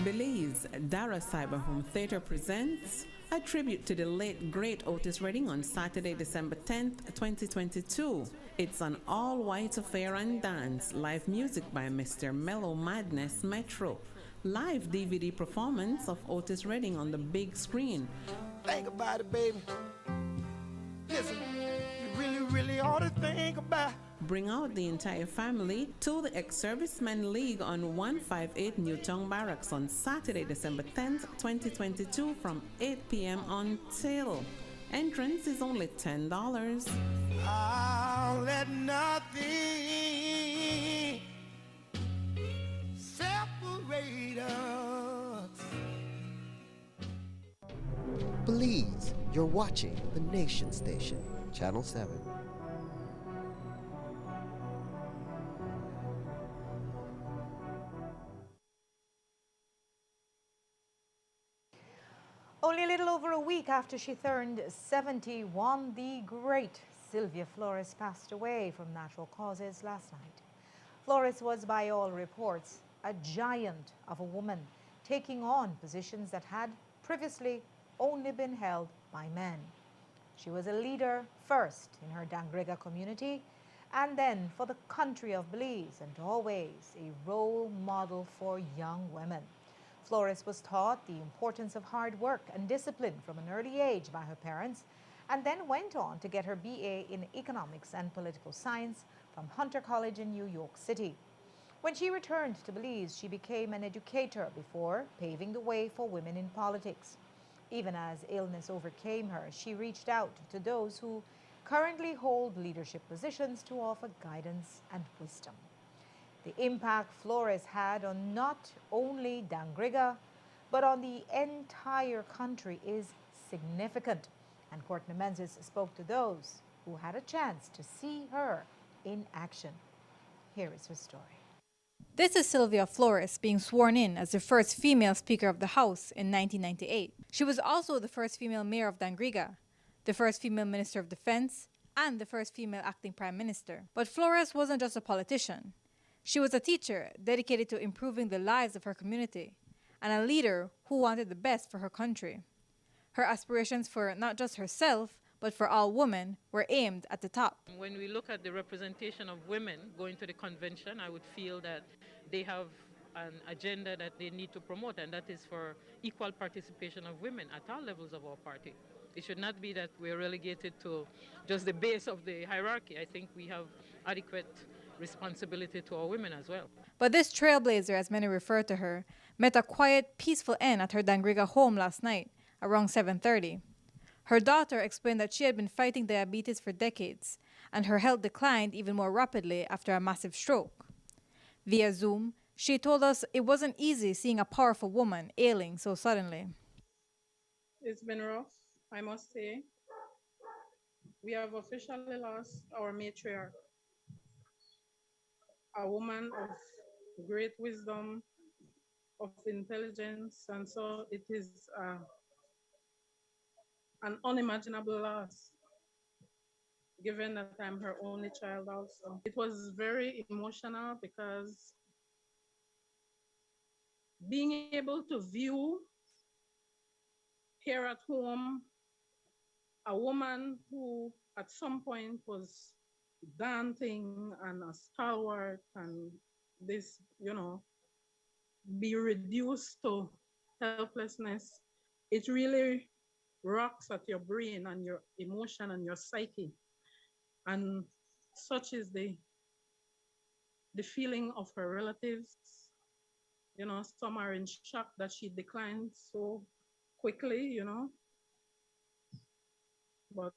[SPEAKER 6] Belize Dara Cyber Home Theatre presents a tribute to the late great Otis Redding on Saturday, December 10th, 2022. It's an all-white affair and dance, live music by Mr. Mellow Madness Metro, live DVD performance of Otis Redding on the big screen.
[SPEAKER 9] Think about it, baby. Listen, you really ought to think about.
[SPEAKER 6] Bring out the entire family to the Ex-Servicemen League on 158 Newtown Barracks on Saturday, December 10th, 2022 from 8 p.m. until. Entrance is only $10.
[SPEAKER 9] I'll let nothing separate us.
[SPEAKER 14] Belize, you're watching the Nation Station, Channel 7.
[SPEAKER 1] Only a little over a week after she turned 71, the great Sylvia Flores passed away from natural causes last night. Flores was, by all reports, a giant of a woman, taking on positions that had previously only been held by men. She was a leader first in her Dangriga community and then for the country of Belize, and always a role model for young women. Flores was taught the importance of hard work and discipline from an early age by her parents, and then went on to get her BA in Economics and Political Science from Hunter College in New York City. When she returned to Belize, she became an educator before paving the way for women in politics. Even as illness overcame her, she reached out to those who currently hold leadership positions to offer guidance and wisdom. The impact Flores had on not only Dangriga, but on the entire country is significant. And Courtney Menzies spoke to those who had a chance to see her in action. Here is her story.
[SPEAKER 20] This is Sylvia Flores being sworn in as the first female Speaker of the House in 1998. She was also the first female mayor of Dangriga, the first female Minister of Defense, and the first female acting Prime Minister. But Flores wasn't just a politician. She was a teacher dedicated to improving the lives of her community, and a leader who wanted the best for her country. Her aspirations for not just herself, but for all women were aimed at the top.
[SPEAKER 21] When we look at the representation of women going to the convention, I would feel that they have an agenda that they need to promote, and that is for equal participation of women at all levels of our party. It should not be that we're relegated to just the base of the hierarchy. I think we have adequate responsibility to our women as well.
[SPEAKER 20] But this trailblazer, as many refer to her, met a quiet, peaceful end at her Dangriga home last night, around 7:30. Her daughter explained that she had been fighting diabetes for decades, and her health declined even more rapidly after a massive stroke. Via Zoom, she told us it wasn't easy seeing a powerful woman ailing so suddenly.
[SPEAKER 22] It's been rough, I must say. We have officially lost our matriarch, a woman of great wisdom, of intelligence, and so it is an unimaginable loss, given that I'm her only child also. It was very emotional because being able to view here at home a woman who at some point was daunting and a stalwart and this, be reduced to helplessness, it really rocks at your brain and your emotion and your psyche. And such is the feeling of her relatives. Some are in shock that she declined so quickly, but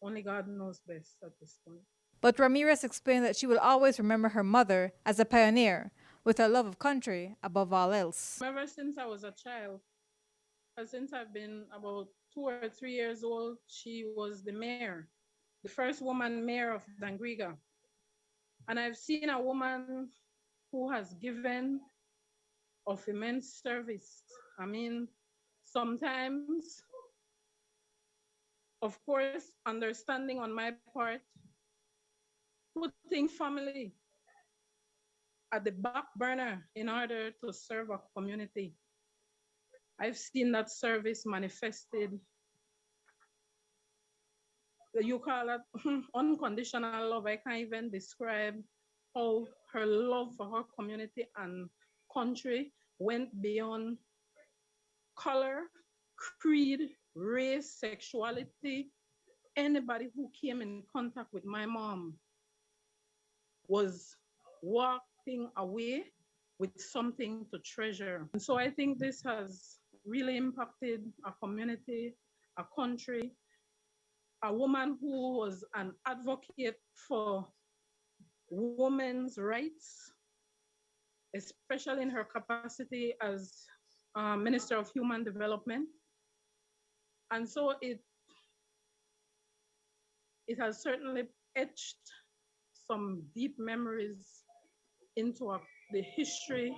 [SPEAKER 22] only God knows best at this point.
[SPEAKER 20] But Ramirez explained that she will always remember her mother as a pioneer, with her love of country above all else.
[SPEAKER 22] Ever since I was a child, since I've been about 2 or 3 years old, she was the mayor, the first woman mayor of Dangriga. And I've seen a woman who has given of immense service. I mean, sometimes, of course, understanding on my part, putting family at the back burner in order to serve a community. I've seen that service manifested. You call it unconditional love. I can't even describe how her love for her community and country went beyond color, creed, race, sexuality. Anybody who came in contact with my mom was walking away with something to treasure. And so I think this has really impacted a community, a country, a woman who was an advocate for women's rights, especially in her capacity as Minister of Human Development. And so it has certainly etched some deep memories into the history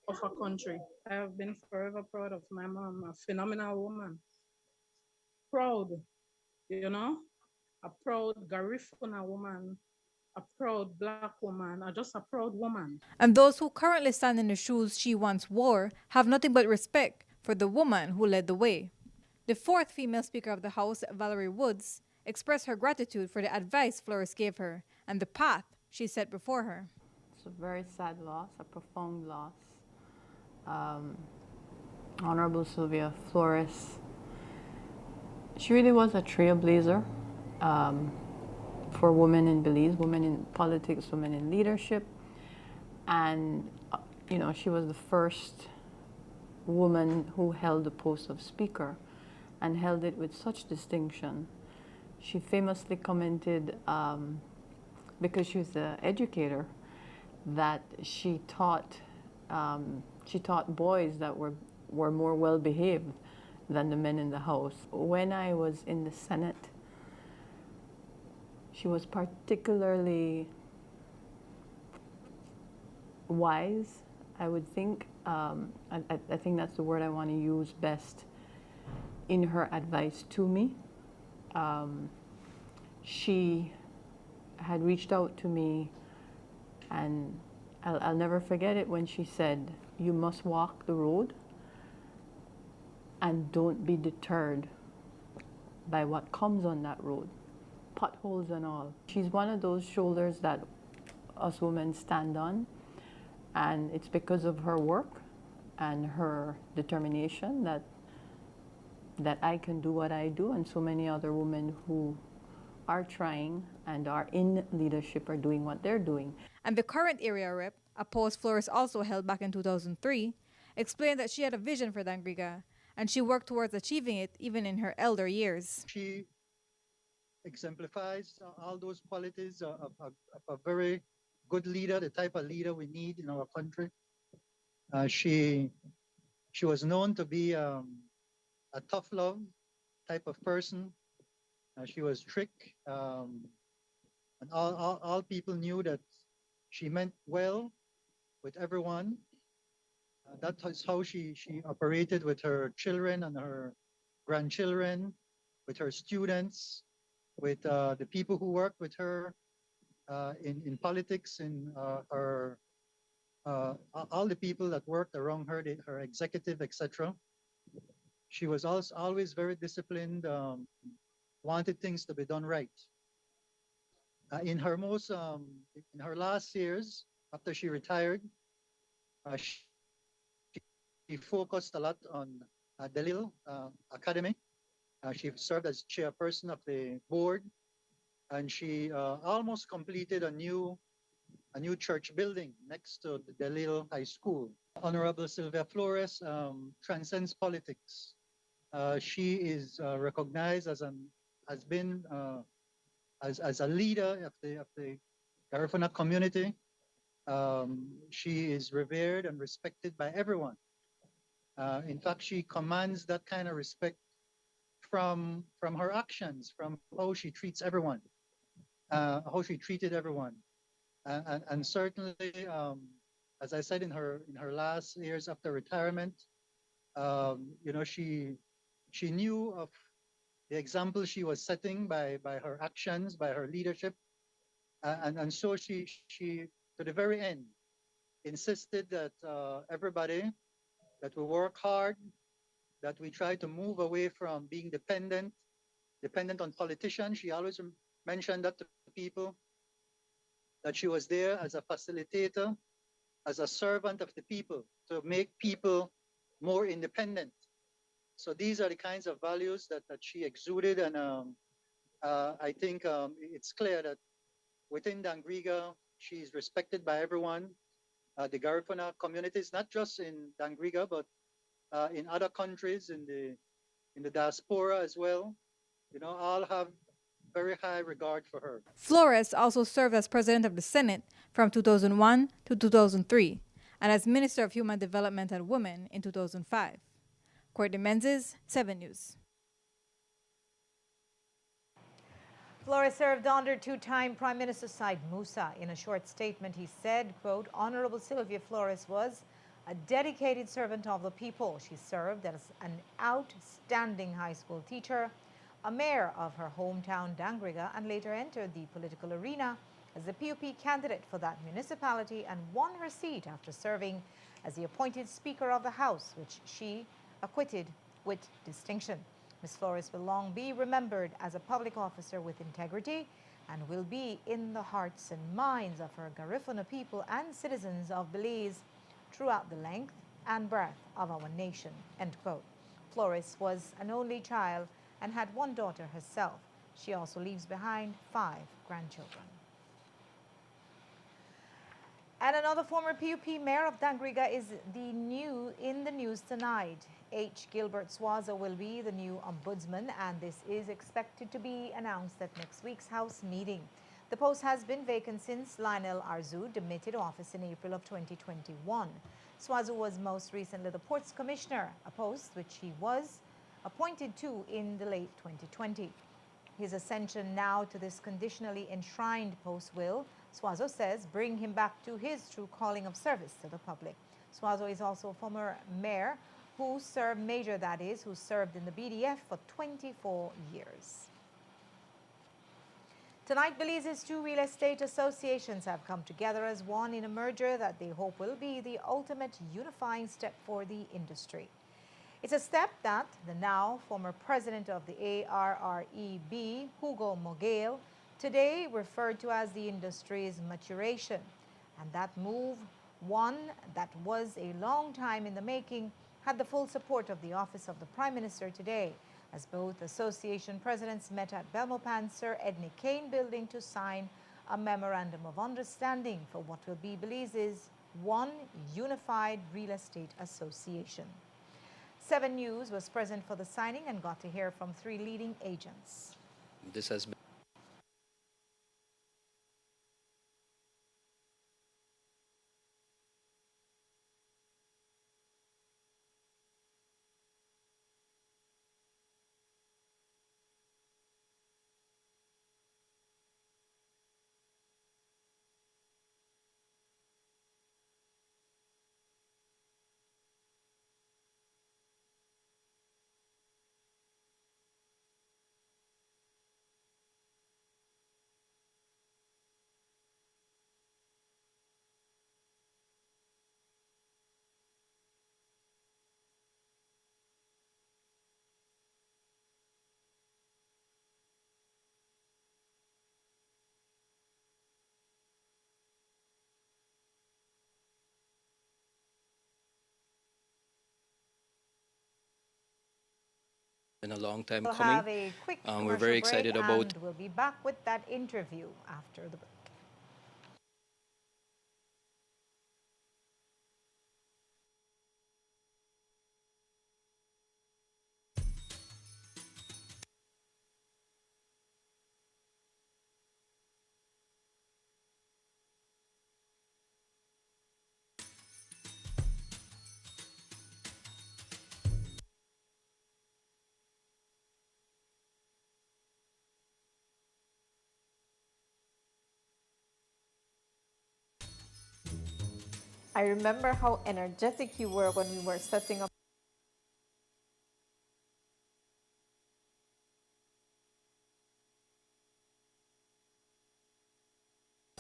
[SPEAKER 22] of our country. I have been forever proud of my mom, a phenomenal woman. Proud, you know, a proud Garifuna woman, a proud Black woman, or just a proud woman.
[SPEAKER 20] And those who currently stand in the shoes she once wore have nothing but respect for the woman who led the way. The fourth female Speaker of the House, Valerie Woods, expressed her gratitude for the advice Flores gave her and the path she set before her.
[SPEAKER 2] It's a very sad loss, a profound loss. Honorable Sylvia Flores, she really was a trailblazer for women in Belize, women in politics, women in leadership. And, you know, she was the first woman who held the post of Speaker and held it with such distinction. She famously commented, because she was an educator, that she taught boys that were more well-behaved than the men in the House. When I was in the Senate, she was particularly wise, I would think. I think that's the word I want to use best in her advice to me. She had reached out to me, and I'll never forget it when she said, "You must walk the road and don't be deterred by what comes on that road, potholes and all." She's one of those shoulders that us women stand on, and it's because of her work and her determination that I can do what I do, and so many other women who are trying and are in leadership are doing what they're doing.
[SPEAKER 20] And the current area rep, a post Flores also held back in 2003, explained that she had a vision for Dangriga, and she worked towards achieving it even in her elder years.
[SPEAKER 7] She exemplifies all those qualities of a very good leader, the type of leader we need in our country. She was known to be a tough love type of person. She was trick, and all people knew that she meant well with everyone. That's how she operated with her children and her grandchildren, with her students, with the people who worked with her in politics, in all the people that worked around her, her executive, etc. She was also always very disciplined, wanted things to be done right. In her last years, after she retired, she focused a lot on DeLille Academy. She served as chairperson of the board, and she almost completed a new church building next to the DeLille High School. Honorable Sylvia Flores transcends politics. She is recognized as a leader of the Garifuna community. She is revered and respected by everyone. In fact, she commands that kind of respect from her actions, from how she treats everyone, how she treated everyone, and certainly, as I said, in her last years after retirement, she knew of the example she was setting by her actions, by her leadership, and so she to the very end insisted that everybody, that we work hard, that we try to move away from being dependent on politicians. She always mentioned that to people, that she was there as a facilitator, as a servant of the people, to make people more independent. So these are the kinds of values that she exuded, and I think it's clear that within Dangriga, she's respected by everyone. The Garifuna communities, not just in Dangriga, but in other countries, in the diaspora as well, all have very high regard for her.
[SPEAKER 20] Flores also served as president of the Senate from 2001 to 2003 and as Minister of Human Development and Women in 2005. Courtney Menzies, 7 News.
[SPEAKER 1] Flores served under two-time Prime Minister Said Musa. In a short statement, he said, quote, Honorable Sylvia Flores was a dedicated servant of the people. She served as an outstanding high school teacher, a mayor of her hometown Dangriga, and later entered the political arena as a PUP candidate for that municipality and won her seat after serving as the appointed Speaker of the House, which she acquitted with distinction. Ms. Flores will long be remembered as a public officer with integrity and will be in the hearts and minds of her Garifuna people and citizens of Belize throughout the length and breadth of our nation, end quote. Flores was an only child and had one daughter herself. She also leaves behind 5 grandchildren. And another former PUP mayor of Dangriga is in the news tonight. H. Gilbert Swazo will be the new ombudsman, and this is expected to be announced at next week's House meeting. The post has been vacant since Lionel Arzu demitted office in April of 2021. Swazo was most recently the Ports Commissioner, a post which he was appointed to in the late 2020. His ascension now to this conditionally enshrined post will, Swazo says, bring him back to his true calling of service to the public. Swazo is also a former mayor who served in the BDF for 24 years. Tonight, Belize's 2 real estate associations have come together as one in a merger that they hope will be the ultimate unifying step for the industry. It's a step that the now former president of the ARREB, Hugo Mogale, today referred to as the industry's maturation. And that move, one that was a long time in the making, had the full support of the Office of the Prime Minister today, as both association presidents met at Belmopan Sir Edney Kane building to sign a memorandum of understanding for what will be Belize's one unified real estate association. 7 News was present for the signing and got to hear from 3 leading agents.
[SPEAKER 3] This has been been a long time
[SPEAKER 1] We'll
[SPEAKER 3] coming.
[SPEAKER 1] have a quick
[SPEAKER 3] We're very excited about.
[SPEAKER 1] and we'll be back with that interview after the break.
[SPEAKER 4] I remember how energetic you were when we were setting up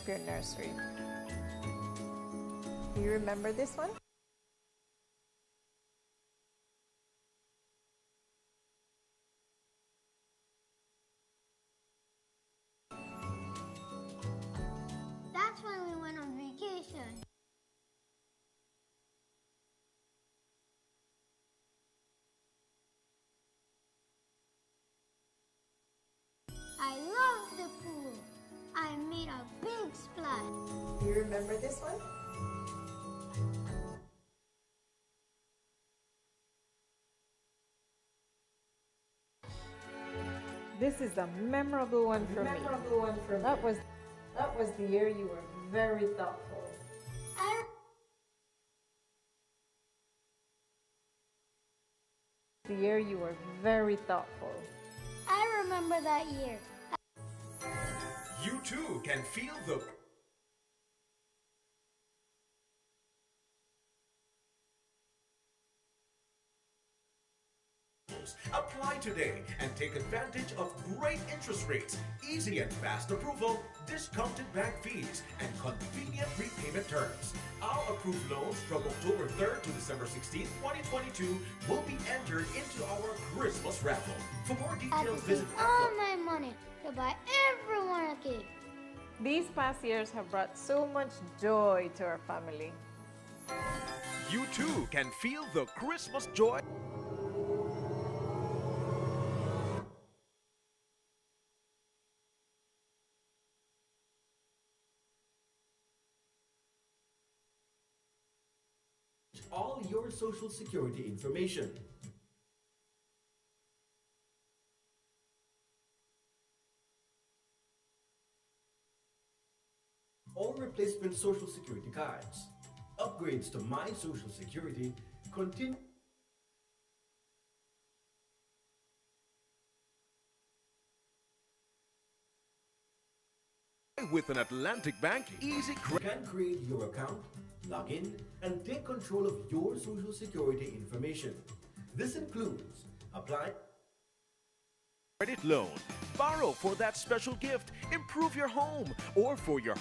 [SPEAKER 4] your nursery. Do you remember this one?
[SPEAKER 10] That's when we went on vacation. I love the pool. I made a big splash.
[SPEAKER 4] Do you remember this one? This is a memorable one for me. That was the year you were very thoughtful. The year you were very thoughtful.
[SPEAKER 10] I remember that year.
[SPEAKER 25] You too can feel the Apply today and take advantage of great interest rates, easy and fast approval, discounted bank fees, and convenient repayment terms. Our approved loans from October 3rd to December 16th, 2022 will be entered into our Christmas raffle. For more details, visit
[SPEAKER 10] all my money to buy everyone a cake.
[SPEAKER 4] These past years have brought so much joy to our family.
[SPEAKER 25] You too can feel the Christmas joy.
[SPEAKER 11] All your social security information. All replacement social security cards. Upgrades to My Social Security continue.
[SPEAKER 25] With an Atlantic Bank Easy
[SPEAKER 11] You can create your account, log in, and take control of your social security information. This includes apply
[SPEAKER 25] credit loan, borrow for that special gift, improve your home, or for your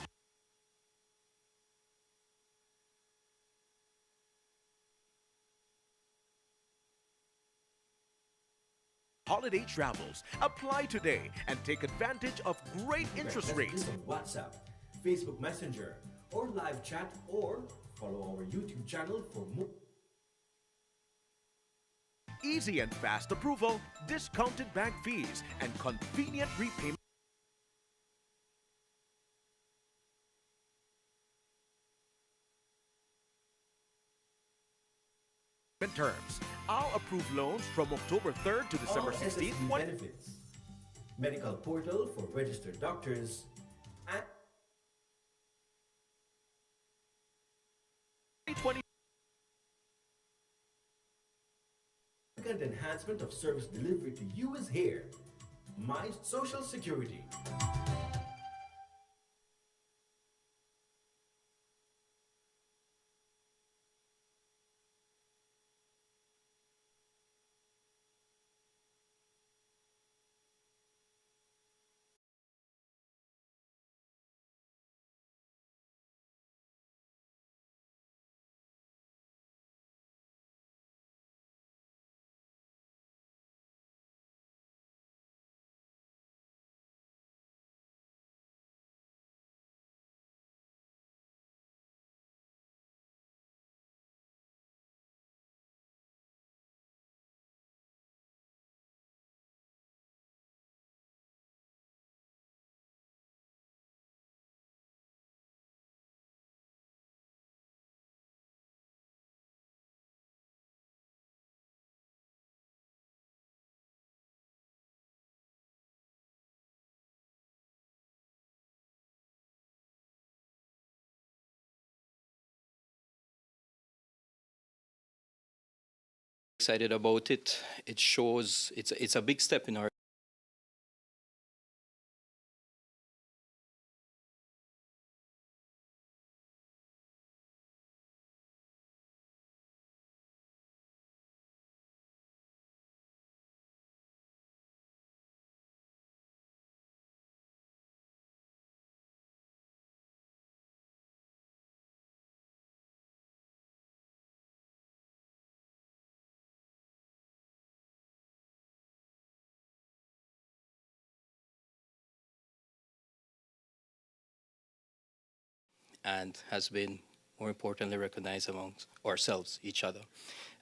[SPEAKER 25] holiday travels. Apply today and take advantage of great interest rates.
[SPEAKER 11] On WhatsApp, Facebook Messenger, or live chat, or follow our YouTube channel for more.
[SPEAKER 25] Easy and fast approval, discounted bank fees, and convenient repayment terms. Our approved loans from October 3rd to December 16th.
[SPEAKER 11] SSD benefits, medical portal for registered doctors, and
[SPEAKER 25] 2020
[SPEAKER 11] significant enhancement of service delivery to you is here. My Social Security.
[SPEAKER 3] Excited about it. It shows it's a big step in our and has been, more importantly, recognized amongst ourselves, each other.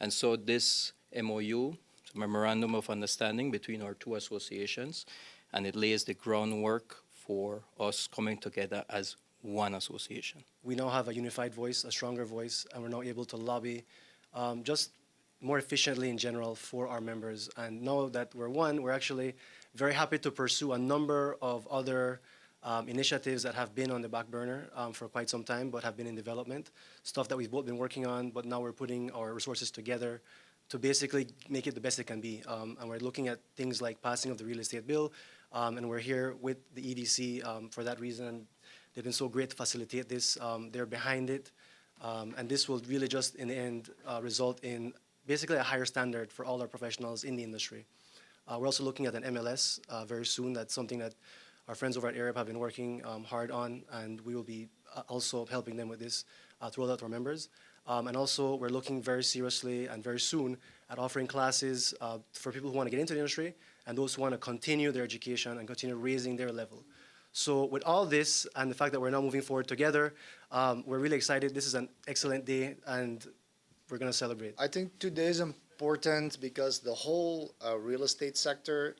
[SPEAKER 3] And so this MOU, Memorandum of Understanding between our two associations, and it lays the groundwork for us coming together as one association.
[SPEAKER 8] We now have a unified voice, a stronger voice, and we're now able to lobby just more efficiently in general for our members. And now that we're one, we're actually very happy to pursue a number of other initiatives that have been on the back burner for quite some time, but have been in development, stuff that we've both been working on, but now we're putting our resources together to basically make it the best it can be. And we're looking at things like passing of the real estate bill, and we're here with the EDC for that reason. They've been so great to facilitate this. They're behind it. And this will really just, in the end, result in basically a higher standard for all our professionals in the industry. We're also looking at an MLS very soon. That's something that our friends over at AREP have been working hard on, and we will be also helping them with this to roll out to our members. And also, we're looking very seriously and very soon at offering classes for people who want to get into the industry and those who want to continue their education and continue raising their level. So with all this and the fact that we're now moving forward together, we're really excited. This is an excellent day, and we're going to celebrate.
[SPEAKER 12] I think today is important because the whole real estate sector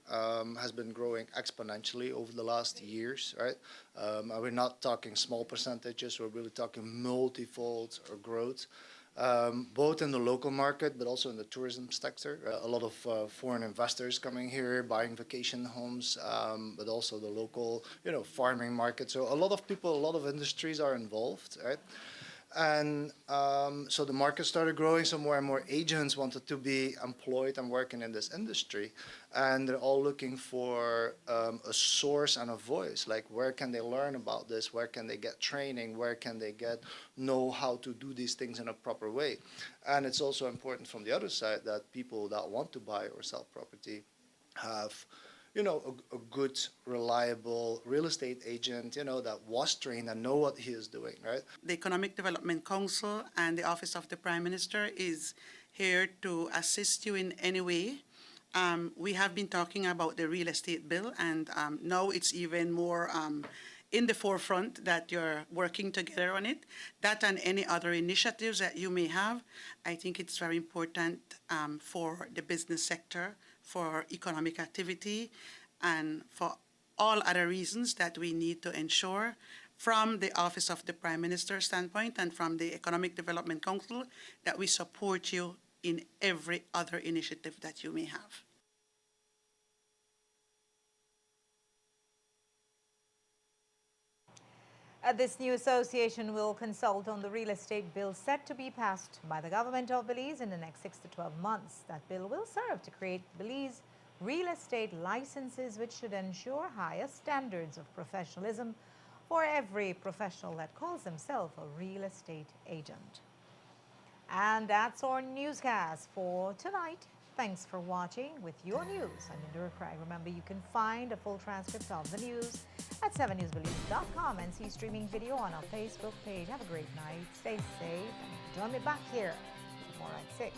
[SPEAKER 12] has been growing exponentially over the last years, right? And we're not talking small percentages, we're really talking multifold growth, both in the local market, but also in the tourism sector. A lot of foreign investors coming here, buying vacation homes, but also the local, farming market. So a lot of people, a lot of industries are involved, right? And so the market started growing, so more and more agents wanted to be employed and working in this industry. And they're all looking for a source and a voice, like where can they learn about this, where can they get training, where can they know how to do these things in a proper way. And it's also important from the other side that people that want to buy or sell property have a good, reliable real estate agent, that was trained and know what he is doing, right?
[SPEAKER 13] The Economic Development Council and the Office of the Prime Minister is here to assist you in any way. We have been talking about the real estate bill, and now it's even more in the forefront that you're working together on it. That and any other initiatives that you may have, I think it's very important for the business sector, for economic activity, and for all other reasons that we need to ensure from the Office of the Prime Minister standpoint and from the Economic Development Council that we support you in every other initiative that you may have.
[SPEAKER 1] This new association will consult on the real estate bill set to be passed by the government of Belize in the next 6 to 12 months. That bill will serve to create Belize real estate licenses, which should ensure higher standards of professionalism for every professional that calls himself a real estate agent. And that's our newscast for tonight. Thanks for watching with your news. I'm Indira Craig. Remember, you can find a full transcript of the news at 7newsbelize.com and see streaming video on our Facebook page. Have a great night. Stay safe. And join me back here tomorrow at 6.